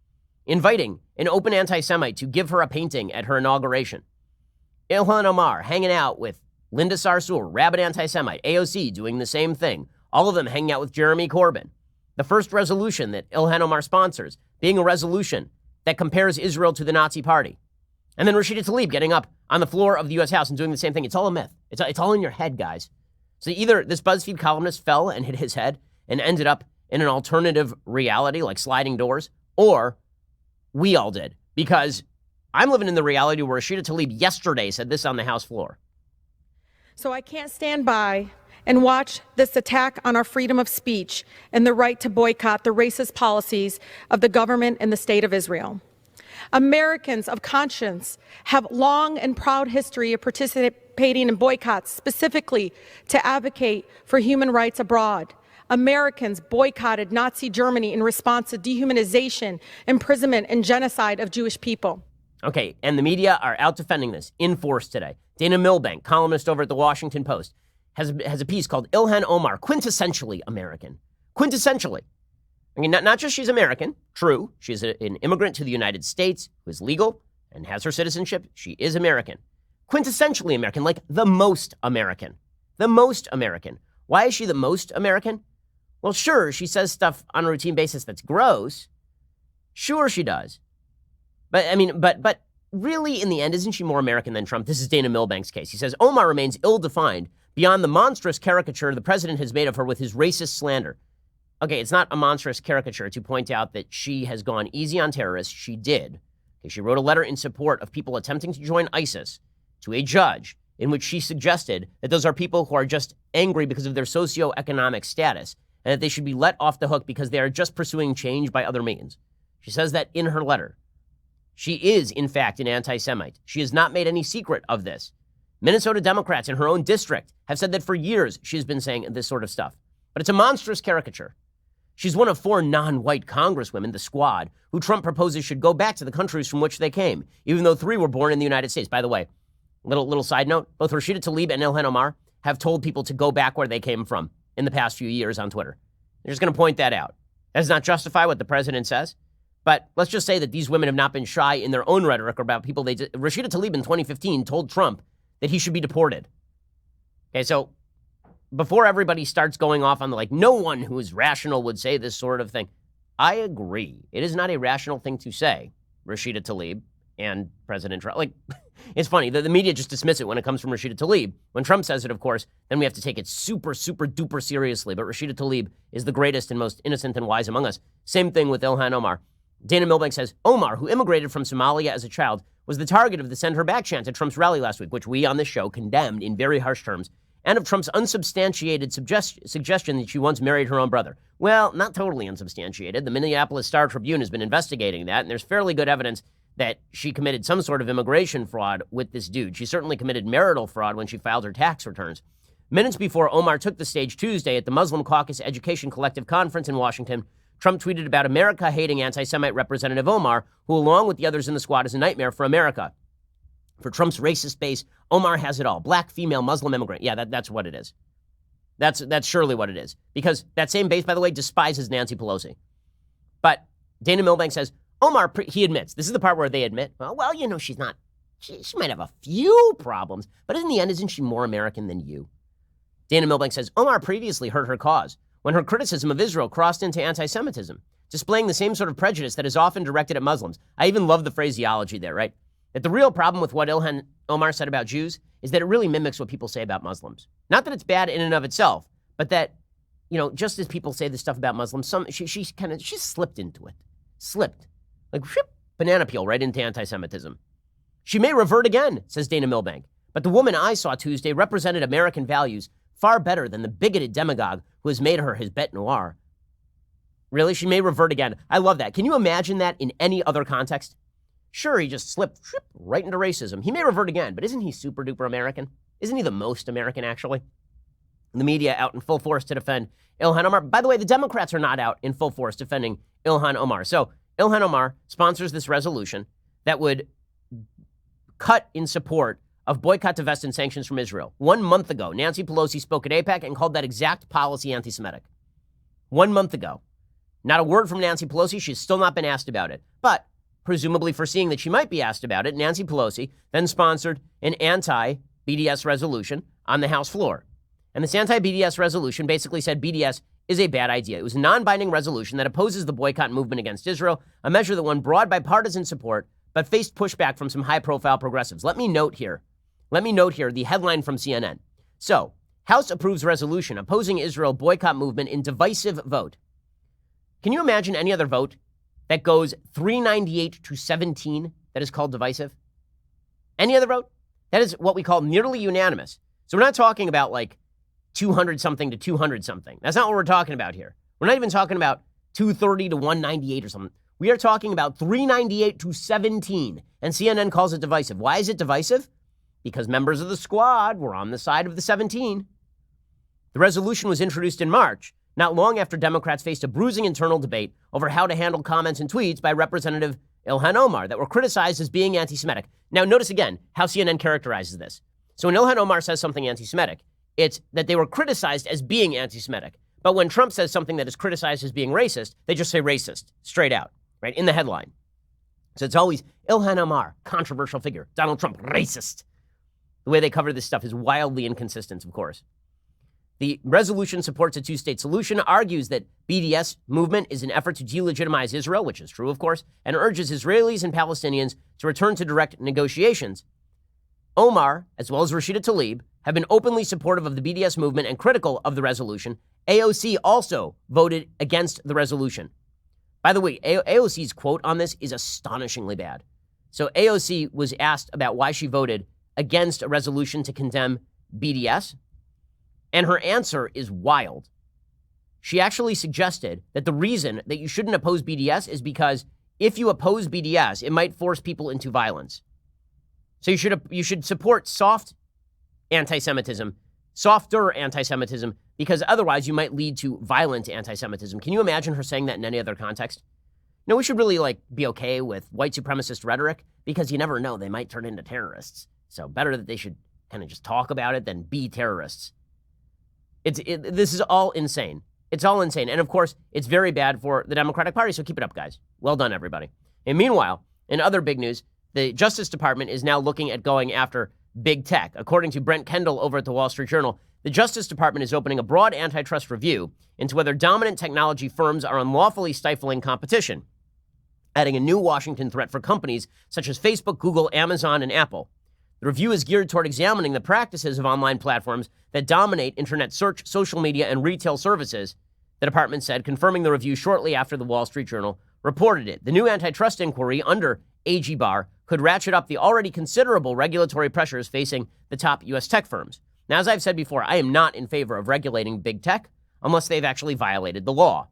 S1: inviting an open anti-Semite to give her a painting at her inauguration. Ilhan Omar hanging out with Linda Sarsour, rabid anti-Semite, AOC doing the same thing, all of them hanging out with Jeremy Corbyn. The first resolution that Ilhan Omar sponsors being a resolution that compares Israel to the Nazi party. And then Rashida Tlaib getting up on the floor of the U.S. House and doing the same thing. It's all a myth. It's all in your head, guys. So either this BuzzFeed columnist fell and hit his head and ended up in an alternative reality like sliding doors, or we all did. Because I'm living in the reality where Rashida Tlaib yesterday said this on the House floor.
S17: So I can't stand by and watch this attack on our freedom of speech and the right to boycott the racist policies of the government and the state of Israel. Americans of conscience have long and proud history of participating in boycotts, specifically to advocate for human rights abroad. Americans boycotted Nazi Germany in response to dehumanization, imprisonment, and genocide of Jewish people.
S1: Okay, and the media are out defending this in force today. Dana Milbank, columnist over at the Washington Post, has a piece called Ilhan Omar, quintessentially American. Quintessentially. I mean, not just she's American, true. She's an immigrant to the United States who is legal and has her citizenship. She is American. Quintessentially American, like the most American. The most American. Why is she the most American? Well, sure, she says stuff on a routine basis that's gross. Sure, she does. But really, in the end, isn't she more American than Trump? This is Dana Milbank's case. He says, Omar remains ill-defined beyond the monstrous caricature the president has made of her with his racist slander. Okay, it's not a monstrous caricature to point out that she has gone easy on terrorists. She did. Okay, she wrote a letter in support of people attempting to join ISIS to a judge in which she suggested that those are people who are just angry because of their socioeconomic status and that they should be let off the hook because they are just pursuing change by other means. She says that in her letter. She is, in fact, an anti-Semite. She has not made any secret of this. Minnesota Democrats in her own district have said that for years she's been saying this sort of stuff. But it's a monstrous caricature. She's one of 4 non-white congresswomen, the squad, who Trump proposes should go back to the countries from which they came, even though 3 were born in the United States. By the way, little side note, both Rashida Tlaib and Ilhan Omar have told people to go back where they came from in the past few years on Twitter. I'm just going to point that out. That does not justify what the president says. But let's just say that these women have not been shy in their own rhetoric about people they did. Rashida Tlaib in 2015 told Trump that he should be deported. Okay, so before everybody starts going off on no one who is rational would say this sort of thing, I agree. It is not a rational thing to say, Rashida Tlaib and President Trump. It's funny. The media just dismiss it when it comes from Rashida Tlaib. When Trump says it, of course, then we have to take it super, super duper seriously. But Rashida Tlaib is the greatest and most innocent and wise among us. Same thing with Ilhan Omar. Dana Milbank says, Omar, who immigrated from Somalia as a child, was the target of the Send Her Back chant at Trump's rally last week, which we on this show condemned in very harsh terms, and of Trump's unsubstantiated suggestion that she once married her own brother. Well, not totally unsubstantiated. The Minneapolis Star-Tribune has been investigating that, and there's fairly good evidence that she committed some sort of immigration fraud with this dude. She certainly committed marital fraud when she filed her tax returns. Minutes before Omar took the stage Tuesday at the Muslim Caucus Education Collective Conference in Washington, Trump tweeted about America-hating anti-Semite Representative Omar, who, along with the others in the squad, is a nightmare for America. For Trump's racist base, Omar has it all. Black, female, Muslim immigrant. Yeah, that's what it is. That's surely what it is. Because that same base, by the way, despises Nancy Pelosi. But Dana Milbank says, Omar, he admits, this is the part where they admit, well, she's not, she might have a few problems, but in the end, isn't she more American than you? Dana Milbank says, Omar previously hurt her cause when her criticism of Israel crossed into anti-Semitism, displaying the same sort of prejudice that is often directed at Muslims. I even love the phraseology there, right? That the real problem with what Ilhan Omar said about Jews is that it really mimics what people say about Muslims. Not that it's bad in and of itself, but that, just as people say this stuff about Muslims, she slipped into it. Slipped. Banana peel right into anti-Semitism. She may revert again, says Dana Milbank. But the woman I saw Tuesday represented American values far better than the bigoted demagogue who has made her his bête noire. Really? She may revert again. I love that. Can you imagine that in any other context? Sure, he just slipped right into racism. He may revert again, but isn't he super duper American? Isn't he the most American, actually? The media out in full force to defend Ilhan Omar. By the way, the Democrats are not out in full force defending Ilhan Omar. So Ilhan Omar sponsors this resolution that would cut in support of boycott, divest, and sanctions from Israel. 1 month ago, Nancy Pelosi spoke at AIPAC and called that exact policy anti-Semitic. 1 month ago. Not a word from Nancy Pelosi. She's still not been asked about it. But presumably foreseeing that she might be asked about it, Nancy Pelosi then sponsored an anti-BDS resolution on the House floor. And this anti-BDS resolution basically said BDS is a bad idea. It was a non-binding resolution that opposes the boycott movement against Israel, a measure that won broad bipartisan support, but faced pushback from some high-profile progressives. Let me note here the headline from CNN. So, House approves resolution opposing Israel boycott movement in divisive vote. Can you imagine any other vote that goes 398 to 17 that is called divisive? Any other vote? That is what we call nearly unanimous. So we're not talking about 200-something to 200-something. That's not what we're talking about here. We're not even talking about 230 to 198 or something. We are talking about 398 to 17, and CNN calls it divisive. Why is it divisive? Because members of the squad were on the side of the 17. The resolution was introduced in March, not long after Democrats faced a bruising internal debate over how to handle comments and tweets by Representative Ilhan Omar that were criticized as being anti-Semitic. Now, notice again how CNN characterizes this. So when Ilhan Omar says something anti-Semitic, it's that they were criticized as being anti-Semitic. But when Trump says something that is criticized as being racist, they just say racist, straight out, right, in the headline. So it's always Ilhan Omar, controversial figure. Donald Trump, racist. The way they cover this stuff is wildly inconsistent, of course. The resolution supports a two-state solution, argues that BDS movement is an effort to delegitimize Israel, which is true, of course, and urges Israelis and Palestinians to return to direct negotiations. Omar, as well as Rashida Tlaib, have been openly supportive of the BDS movement and critical of the resolution. AOC also voted against the resolution. By the way, AOC's quote on this is astonishingly bad. So AOC was asked about why she voted against a resolution to condemn BDS, and her answer is wild. She actually suggested that the reason that you shouldn't oppose BDS is because if you oppose BDS, it might force people into violence. So you should support soft anti-Semitism, softer anti-Semitism, because otherwise you might lead to violent anti-Semitism. Can you imagine her saying that in any other context? No, we should really be okay with white supremacist rhetoric because you never know, they might turn into terrorists. So better that they should kind of just talk about it than be terrorists. This is all insane. It's all insane. And of course, it's very bad for the Democratic Party. So keep it up, guys. Well done, everybody. And meanwhile, in other big news, the Justice Department is now looking at going after big tech. According to Brent Kendall over at the Wall Street Journal, the Justice Department is opening a broad antitrust review into whether dominant technology firms are unlawfully stifling competition, adding a new Washington threat for companies such as Facebook, Google, Amazon, and Apple. The review is geared toward examining the practices of online platforms that dominate internet search, social media, and retail services, the department said, confirming the review shortly after the Wall Street Journal reported it. The new antitrust inquiry under AG Barr could ratchet up the already considerable regulatory pressures facing the top U.S. tech firms. Now, as I've said before, I am not in favor of regulating big tech unless they've actually violated the law.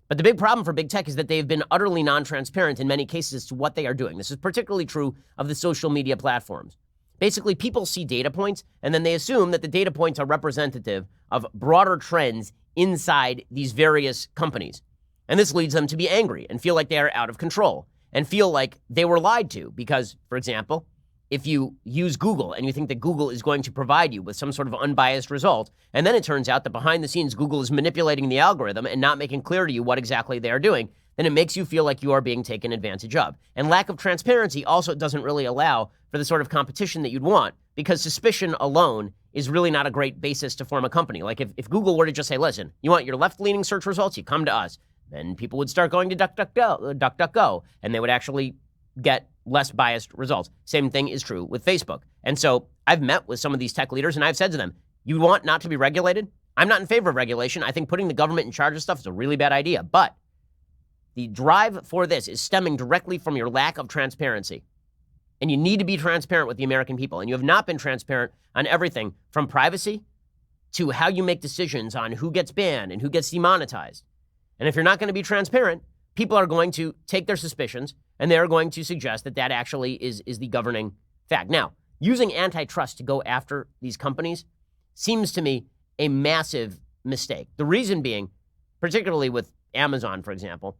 S1: But the big problem for big tech is that they've been utterly non-transparent in many cases as to what they are doing. This is particularly true of the social media platforms. Basically, people see data points, and then they assume that the data points are representative of broader trends inside these various companies. And this leads them to be angry and feel like they are out of control and feel like they were lied to because, for example, if you use Google and you think that Google is going to provide you with some sort of unbiased result, and then it turns out that behind the scenes, Google is manipulating the algorithm and not making clear to you what exactly they are doing, then it makes you feel like you are being taken advantage of. And lack of transparency also doesn't really allow for the sort of competition that you'd want, because suspicion alone is really not a great basis to form a company. Like if Google were to just say, listen, you want your left-leaning search results, you come to us, then people would start going to DuckDuckGo, and they would actually get less biased results. Same thing is true with Facebook. And so I've met with some of these tech leaders, and I've said to them, you want not to be regulated? I'm not in favor of regulation. I think putting the government in charge of stuff is a really bad idea. But the drive for this is stemming directly from your lack of transparency. And you need to be transparent with the American people. And you have not been transparent on everything from privacy to how you make decisions on who gets banned and who gets demonetized. And if you're not going to be transparent, people are going to take their suspicions and they're going to suggest that that actually is the governing fact. Now, using antitrust to go after these companies seems to me a massive mistake. The reason being, particularly with Amazon, for example,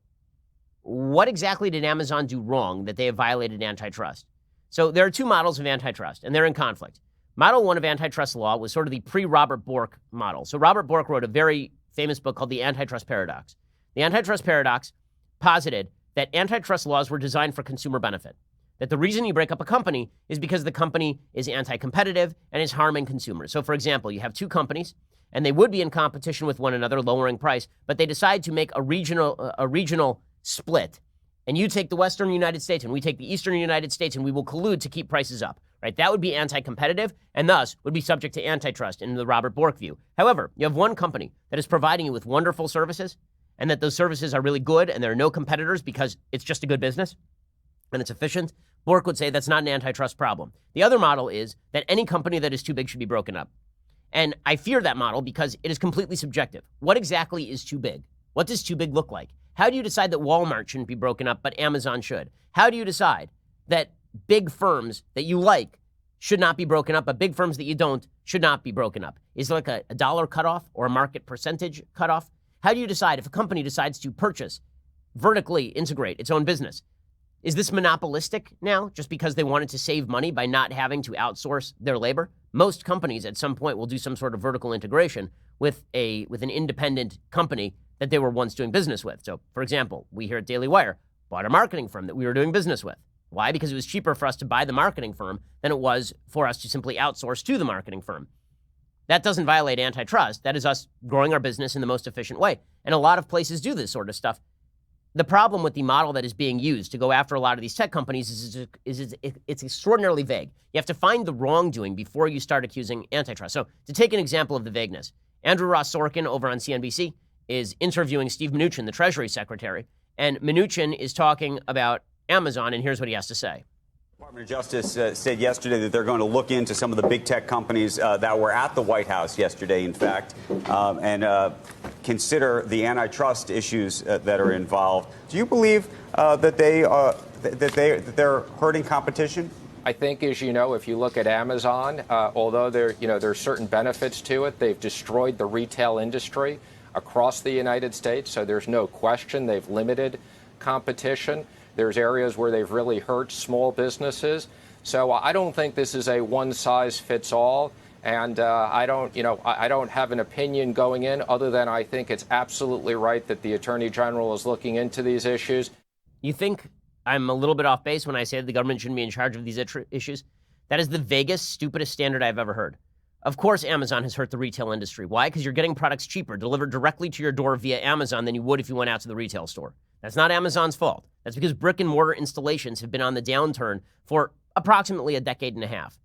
S1: what exactly did Amazon do wrong that they have violated antitrust? So there are two models of antitrust, and they're in conflict. Model one of antitrust law was sort of the pre-Robert Bork model. So Robert Bork wrote a very famous book called The Antitrust Paradox. The Antitrust Paradox posited that antitrust laws were designed for consumer benefit, that the reason you break up a company is because the company is anti-competitive and is harming consumers. So, for example, you have two companies, and they would be in competition with one another, lowering price, but they decide to make a regional split. And you take the Western United States and we take the Eastern United States and we will collude to keep prices up, right? That would be anti-competitive and thus would be subject to antitrust in the Robert Bork view. However, you have one company that is providing you with wonderful services and that those services are really good and there are no competitors because it's just a good business and it's efficient. Bork would say that's not an antitrust problem. The other model is that any company that is too big should be broken up. And I fear that model because it is completely subjective. What exactly is too big? What does too big look like? How do you decide that Walmart shouldn't be broken up, but Amazon should? How do you decide that big firms that you like should not be broken up, but big firms that you don't should not be broken up? Is there like a dollar cutoff or a market percentage cutoff? How do you decide if a company decides to purchase, vertically integrate its own business? Is this monopolistic now just because they wanted to save money by not having to outsource their labor? Most companies at some point will do some sort of vertical integration with an independent company that they were once doing business with. So, for example, we here at Daily Wire bought a marketing firm that we were doing business with. Why? Because it was cheaper for us to buy the marketing firm than it was for us to simply outsource to the marketing firm. That doesn't violate antitrust. That is us growing our business in the most efficient way. And a lot of places do this sort of stuff. The problem with the model that is being used to go after a lot of these tech companies is it's extraordinarily vague. You have to find the wrongdoing before you start accusing antitrust. So to take an example of the vagueness, Andrew Ross Sorkin over on CNBC is interviewing Steve Mnuchin, the Treasury Secretary, and Mnuchin is talking about Amazon, and here's what he has to say.
S18: Department of Justice said yesterday that they're going to look into some of the big tech companies that were at the White House yesterday, in fact, and consider the antitrust issues that are involved. Do you believe that they're hurting competition?
S19: I think, as you know, if you look at Amazon, although there's certain benefits to it, they've destroyed the retail industry across the United States. So there's no question they've limited competition. There's areas where they've really hurt small businesses. So I don't think this is a one-size-fits-all. And I don't have an opinion going in other than I think it's absolutely right that the Attorney General is looking into these issues.
S1: You think I'm a little bit off base when I say that the government shouldn't be in charge of these issues? That is the vaguest, stupidest standard I've ever heard. Of course, Amazon has hurt the retail industry. Why? Because you're getting products cheaper, delivered directly to your door via Amazon than you would if you went out to the retail store. That's not Amazon's fault. That's because brick and mortar installations have been on the downturn for approximately a decade and a half.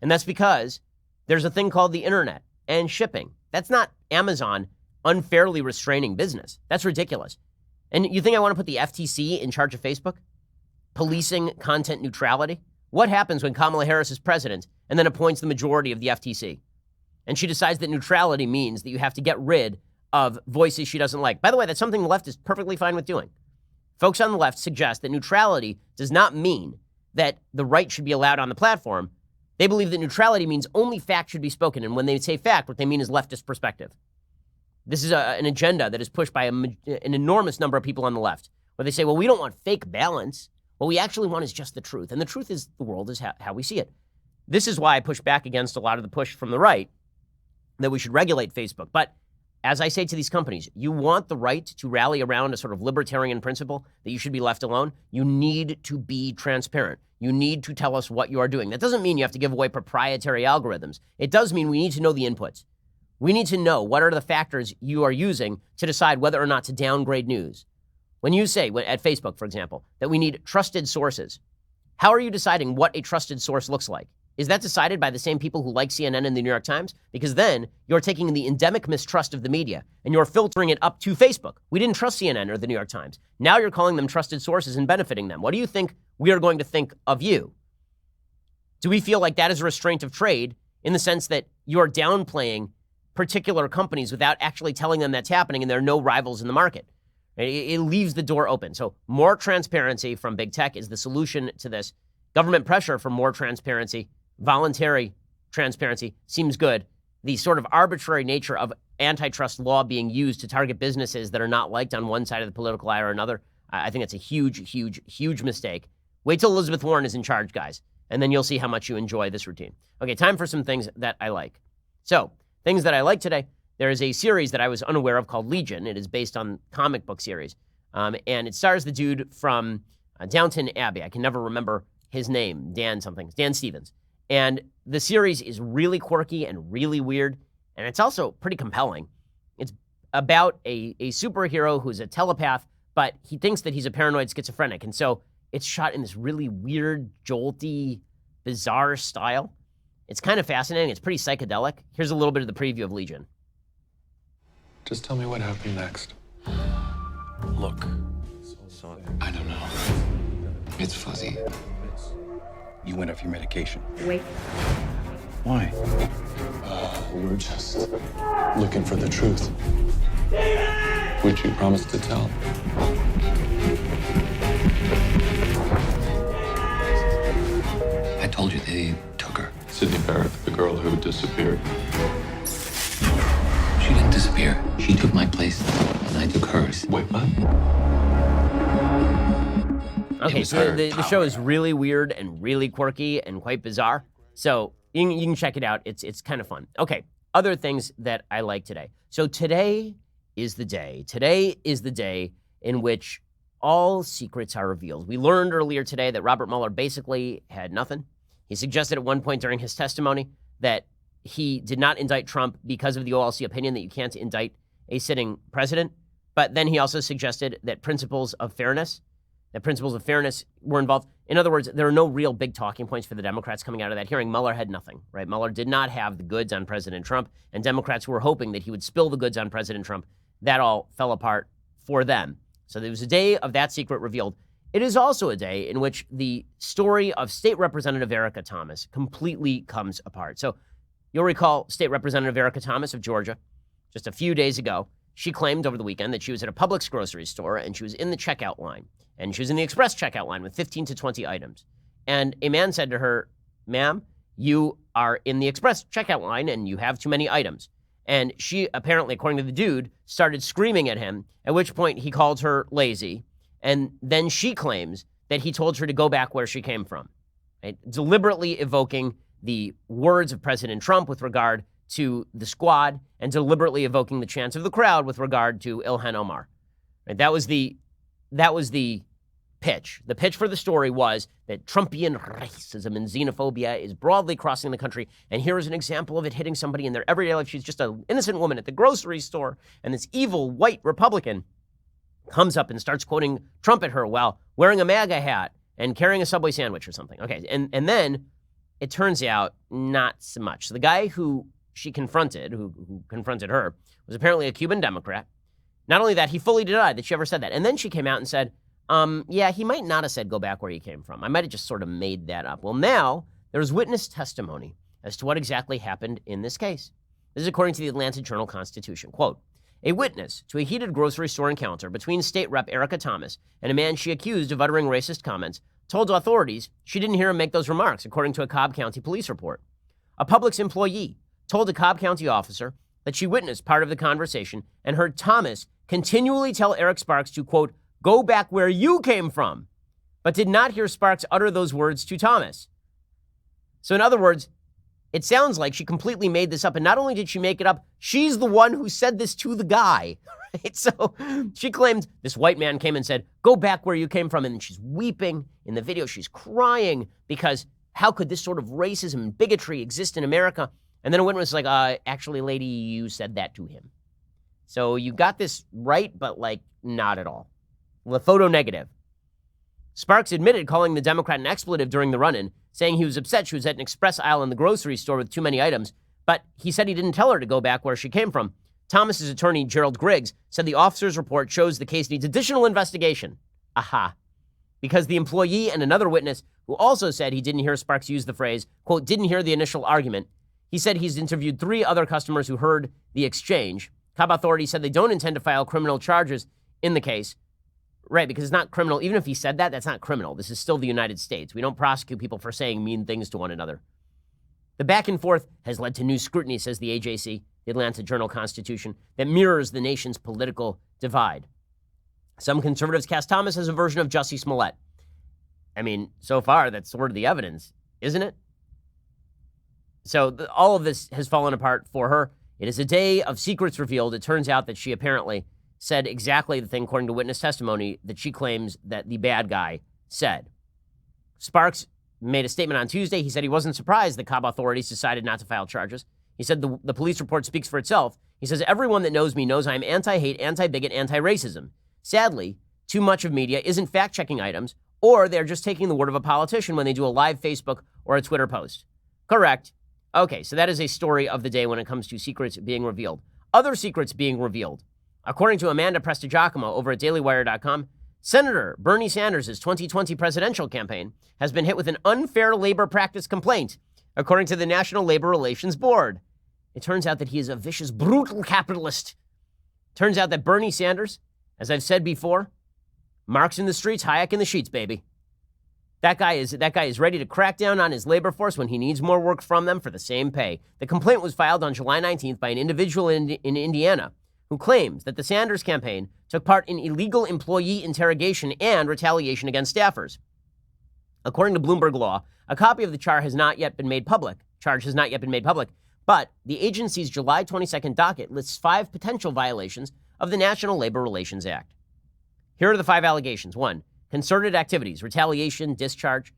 S1: And that's because there's a thing called the internet and shipping. That's not Amazon unfairly restraining business. That's ridiculous. And you think I want to put the FTC in charge of Facebook? Policing content neutrality? What happens when Kamala Harris is president and then appoints the majority of the FTC? And she decides that neutrality means that you have to get rid of voices she doesn't like. By the way, that's something the left is perfectly fine with doing. Folks on the left suggest that neutrality does not mean that the right should be allowed on the platform. They believe that neutrality means only fact should be spoken. And when they say fact, what they mean is leftist perspective. This is an agenda that is pushed by an enormous number of people on the left, where they say, well, we don't want fake balance. What we actually want is just the truth. And the truth is the world is how we see it. This is why I push back against a lot of the push from the right that we should regulate Facebook. But as I say to these companies, you want the right to rally around a sort of libertarian principle that you should be left alone. You need to be transparent. You need to tell us what you are doing. That doesn't mean you have to give away proprietary algorithms. It does mean we need to know the inputs. We need to know what are the factors you are using to decide whether or not to downgrade news. When you say, at Facebook, for example, that we need trusted sources, how are you deciding what a trusted source looks like? Is that decided by the same people who like CNN and the New York Times? Because then you're taking the endemic mistrust of the media and you're filtering it up to Facebook. We didn't trust CNN or the New York Times. Now you're calling them trusted sources and benefiting them. What do you think we are going to think of you? Do we feel like that is a restraint of trade in the sense that you're downplaying particular companies without actually telling them that's happening and there are no rivals in the market? It leaves the door open. So more transparency from big tech is the solution to this. Government pressure for more transparency, voluntary transparency seems good. The sort of arbitrary nature of antitrust law being used to target businesses that are not liked on one side of the political aisle or another, I think that's a huge, huge, huge mistake. Wait till Elizabeth Warren is in charge, guys, and then you'll see how much you enjoy this routine. Okay, time for some things that I like. So, things that I like today. There is a series that I was unaware of called Legion. It is based on comic book series. And it stars the dude from Downton Abbey. I can never remember his name, Dan Stevens. And the series is really quirky and really weird. And it's also pretty compelling. It's about a superhero who's a telepath, but he thinks that he's a paranoid schizophrenic. And so it's shot in this really weird, jolty, bizarre style. It's kind of fascinating. It's pretty psychedelic. Here's a little bit of the preview of Legion.
S20: Just tell me what happened next.
S21: Look, I don't know. It's fuzzy. You went off your medication.
S22: Wait.
S21: Why?
S20: We're just looking for the truth. Would you promise to tell?
S21: I told you they took her.
S20: Sydney Barrett, the girl who disappeared.
S21: She didn't disappear. She took my place, and I took hers.
S20: Wait, what?
S1: Okay, so the show is really weird and really quirky and quite bizarre. So you can check it out. It's kind of fun. Okay, other things that I like today. So today is the day. Today is the day in which all secrets are revealed. We learned earlier today that Robert Mueller basically had nothing. He suggested at one point during his testimony that he did not indict Trump because of the OLC opinion that you can't indict a sitting president. But then he also suggested that principles of fairness were involved. In other words, there are no real big talking points for the Democrats coming out of that hearing. Mueller had nothing, right? Mueller did not have the goods on President Trump, and Democrats were hoping that he would spill the goods on President Trump. That all fell apart for them. So there was a day of that secret revealed. It is also a day in which the story of State Representative Erica Thomas completely comes apart. So you'll recall State Representative Erica Thomas of Georgia, just a few days ago, she claimed over the weekend that she was at a Publix grocery store and she was in the checkout line. And she was in the express checkout line with 15 to 20 items. And a man said to her, "Ma'am, you are in the express checkout line and you have too many items." And she apparently, according to the dude, started screaming at him, at which point he called her lazy. And then she claims that he told her to go back where she came from, right? Deliberately evoking the words of President Trump with regard to the squad and deliberately evoking the chants of the crowd with regard to Ilhan Omar. Right? That was the pitch. The pitch for the story was that Trumpian racism and xenophobia is broadly crossing the country, and here is an example of it hitting somebody in their everyday life. She's just an innocent woman at the grocery store, and this evil white Republican comes up and starts quoting Trump at her while wearing a MAGA hat and carrying a Subway sandwich or something. Okay, and then it turns out not so much. So the guy who she confronted, who confronted her, was apparently a Cuban Democrat. Not only that, he fully denied that she ever said that. And then she came out and said, yeah, he might not have said go back where you came from. I might have just sort of made that up. Well, now there's witness testimony as to what exactly happened in this case. This is according to the Atlanta Journal-Constitution. Quote, a witness to a heated grocery store encounter between State Rep Erica Thomas and a man she accused of uttering racist comments told authorities she didn't hear him make those remarks, according to a Cobb County police report. A Publix employee told a Cobb County officer that she witnessed part of the conversation and heard Thomas continually tell Eric Sparks to, quote, go back where you came from, but did not hear Sparks utter those words to Thomas. So in other words, it sounds like she completely made this up. And not only did she make it up, she's the one who said this to the guy. Right? So she claimed this white man came and said, go back where you came from. And then she's weeping in the video. She's crying because how could this sort of racism and bigotry exist in America? And then a witness was like, actually, lady, you said that to him. So you got this right, but like not at all. The photo negative. Sparks admitted calling the Democrat an expletive during the run-in, saying he was upset she was at an express aisle in the grocery store with too many items, but he said he didn't tell her to go back where she came from. Thomas's attorney, Gerald Griggs, said the officer's report shows the case needs additional investigation. Aha. Because the employee and another witness, who also said he didn't hear Sparks use the phrase, quote, didn't hear the initial argument. He said he's interviewed 3 other customers who heard the exchange. Cobb authorities said they don't intend to file criminal charges in the case. Right, because it's not criminal. Even if he said that, that's not criminal. This is still the United States. We don't prosecute people for saying mean things to one another. The back and forth has led to new scrutiny, says the AJC, the Atlanta Journal-Constitution, that mirrors the nation's political divide. Some conservatives cast Thomas as a version of Jussie Smollett. I mean, so far, that's sort of the evidence, isn't it? So all of this has fallen apart for her. It is a day of secrets revealed. It turns out that she apparently said exactly the thing, according to witness testimony, that she claims that the bad guy said. Sparks made a statement on Tuesday. He said he wasn't surprised the Cobb authorities decided not to file charges. He said the police report speaks for itself. He says, everyone that knows me knows I'm anti-hate, anti-bigot, anti-racism. Sadly, too much of media isn't fact-checking items, or they're just taking the word of a politician when they do a live Facebook or a Twitter post. Correct. Okay, so that is a story of the day when it comes to secrets being revealed. Other secrets being revealed. According to Amanda Prestigiacomo over at dailywire.com, Senator Bernie Sanders' 2020 presidential campaign has been hit with an unfair labor practice complaint, according to the National Labor Relations Board. It turns out that he is a vicious, brutal capitalist Turns out that Bernie Sanders, as I've said before, Marx in the streets, Hayek in the sheets, baby. That guy is ready to crack down on his labor force when he needs more work from them for the same pay. The complaint was filed on July 19th by an individual in Indiana who claims that the Sanders campaign took part in illegal employee interrogation and retaliation against staffers. According to Bloomberg Law, a copy of the charge has not yet been made public, but the agency's July 22nd docket lists 5 potential violations of the National Labor Relations Act. Here are the 5 allegations. 1. Concerted activities, retaliation, discharge,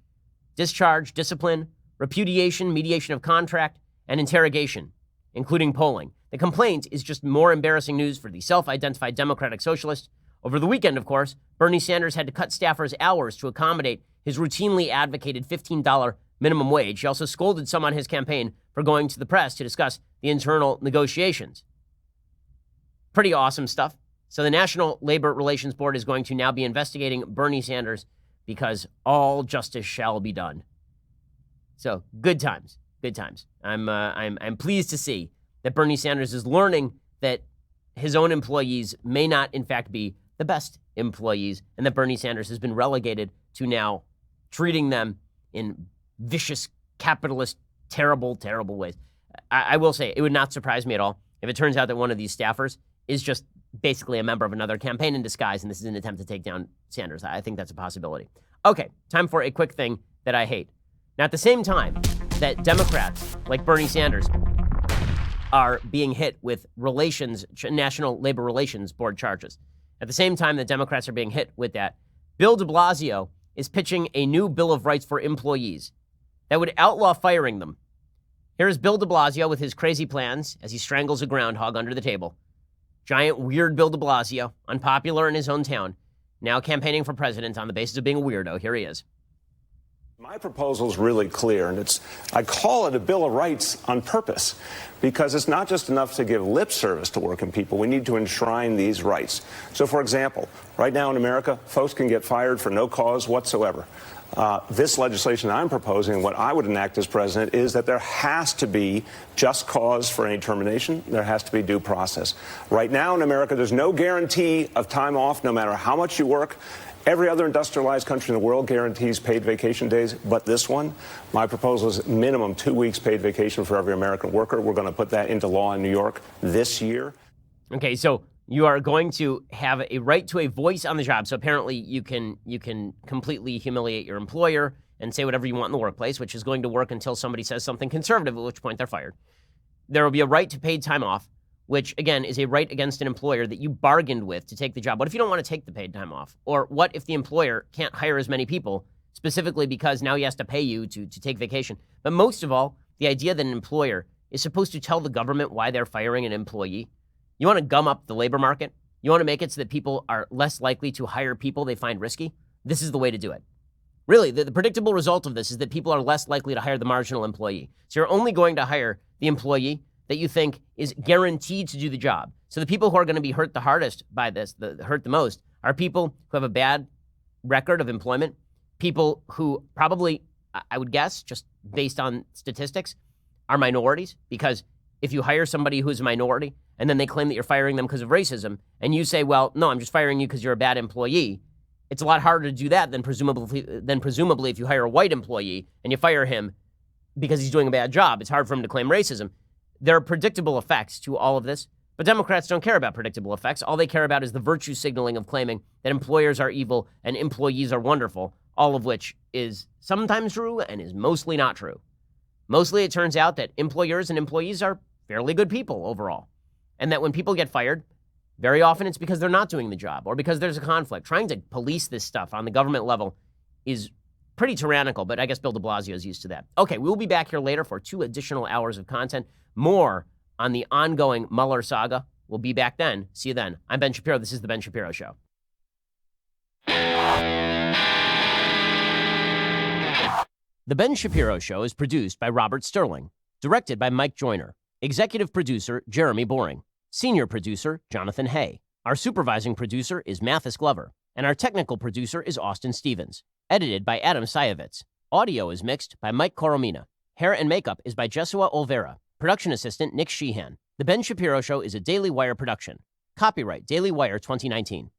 S1: discipline, repudiation, mediation of contract, and interrogation, including polling. The complaint is just more embarrassing news for the self-identified Democratic Socialist. Over the weekend, of course, Bernie Sanders had to cut staffers' hours to accommodate his routinely advocated $15 minimum wage. He also scolded some on his campaign for going to the press to discuss the internal negotiations. Pretty awesome stuff. So the National Labor Relations Board is going to now be investigating Bernie Sanders because all justice shall be done. So good times, good times. I'm pleased to see that Bernie Sanders is learning that his own employees may not, in fact, be the best employees, and that Bernie Sanders has been relegated to now treating them in vicious, capitalist, terrible, terrible ways. I will say, it would not surprise me at all if it turns out that one of these staffers is just basically a member of another campaign in disguise, and this is an attempt to take down Sanders. I think that's a possibility. Okay, time for a quick thing that I hate. Now, at the same time that Democrats, like Bernie Sanders, are being hit with National Labor Relations Board charges, at the same time that Democrats are being hit with that, Bill de Blasio is pitching a new Bill of Rights for employees that would outlaw firing them. Here's Bill de Blasio with his crazy plans as he strangles a groundhog under the table. Giant weird Bill de Blasio, unpopular in his own town, now campaigning for president on the basis of being a weirdo. Here he is.
S2: My proposal is really clear, and I call it a Bill of Rights on purpose, because it's not just enough to give lip service to working people. We need to enshrine these rights. So, for example, right now in America, folks can get fired for no cause whatsoever. This legislation I'm proposing, what I would enact as president, is that there has to be just cause for any termination. There has to be due process. Right now in America, there's no guarantee of time off, no matter how much you work. Every other industrialized country in the world guarantees paid vacation days, but this one, my proposal is minimum 2 weeks paid vacation for every American worker. We're going to put that into law in New York this year.
S1: Okay, so you are going to have a right to a voice on the job. So apparently you can completely humiliate your employer and say whatever you want in the workplace, which is going to work until somebody says something conservative, at which point they're fired. There will be a right to paid time off, which, again, is a right against an employer that you bargained with to take the job. What if you don't want to take the paid time off? Or what if the employer can't hire as many people, specifically because now he has to pay you to take vacation? But most of all, the idea that an employer is supposed to tell the government why they're firing an employee. You want to gum up the labor market? You want to make it so that people are less likely to hire people they find risky? This is the way to do it. Really, the predictable result of this is that people are less likely to hire the marginal employee. So you're only going to hire the employee that you think is guaranteed to do the job. So the people who are going to be hurt the hardest by this, hurt the most, are people who have a bad record of employment, people who probably, I would guess, just based on statistics, are minorities. Because if you hire somebody who's a minority and then they claim that you're firing them because of racism, and you say, well, no, I'm just firing you because you're a bad employee, it's a lot harder to do that than presumably if you hire a white employee and you fire him because he's doing a bad job. It's hard for him to claim racism. There are predictable effects to all of this, but Democrats don't care about predictable effects. All they care about is the virtue signaling of claiming that employers are evil and employees are wonderful, all of which is sometimes true and is mostly not true. Mostly it turns out that employers and employees are fairly good people overall, and that when people get fired, very often it's because they're not doing the job or because there's a conflict. Trying to police this stuff on the government level is pretty tyrannical, but I guess Bill de Blasio is used to that. Okay, we'll be back here later for 2 additional hours of content. More on the ongoing Mueller saga. We'll be back then. See you then. I'm Ben Shapiro. This is The Ben Shapiro Show. The Ben Shapiro Show is produced by Robert Sterling, directed by Mike Joyner, executive producer Jeremy Boring, senior producer Jonathan Hay. Our supervising producer is Mathis Glover, and our technical producer is Austin Stevens. Edited by Adam Sayevitz. Audio is mixed by Mike Coromina. Hair and makeup is by Jesua Olvera. Production assistant Nick Sheehan. The Ben Shapiro Show is a Daily Wire production. Copyright Daily Wire 2019.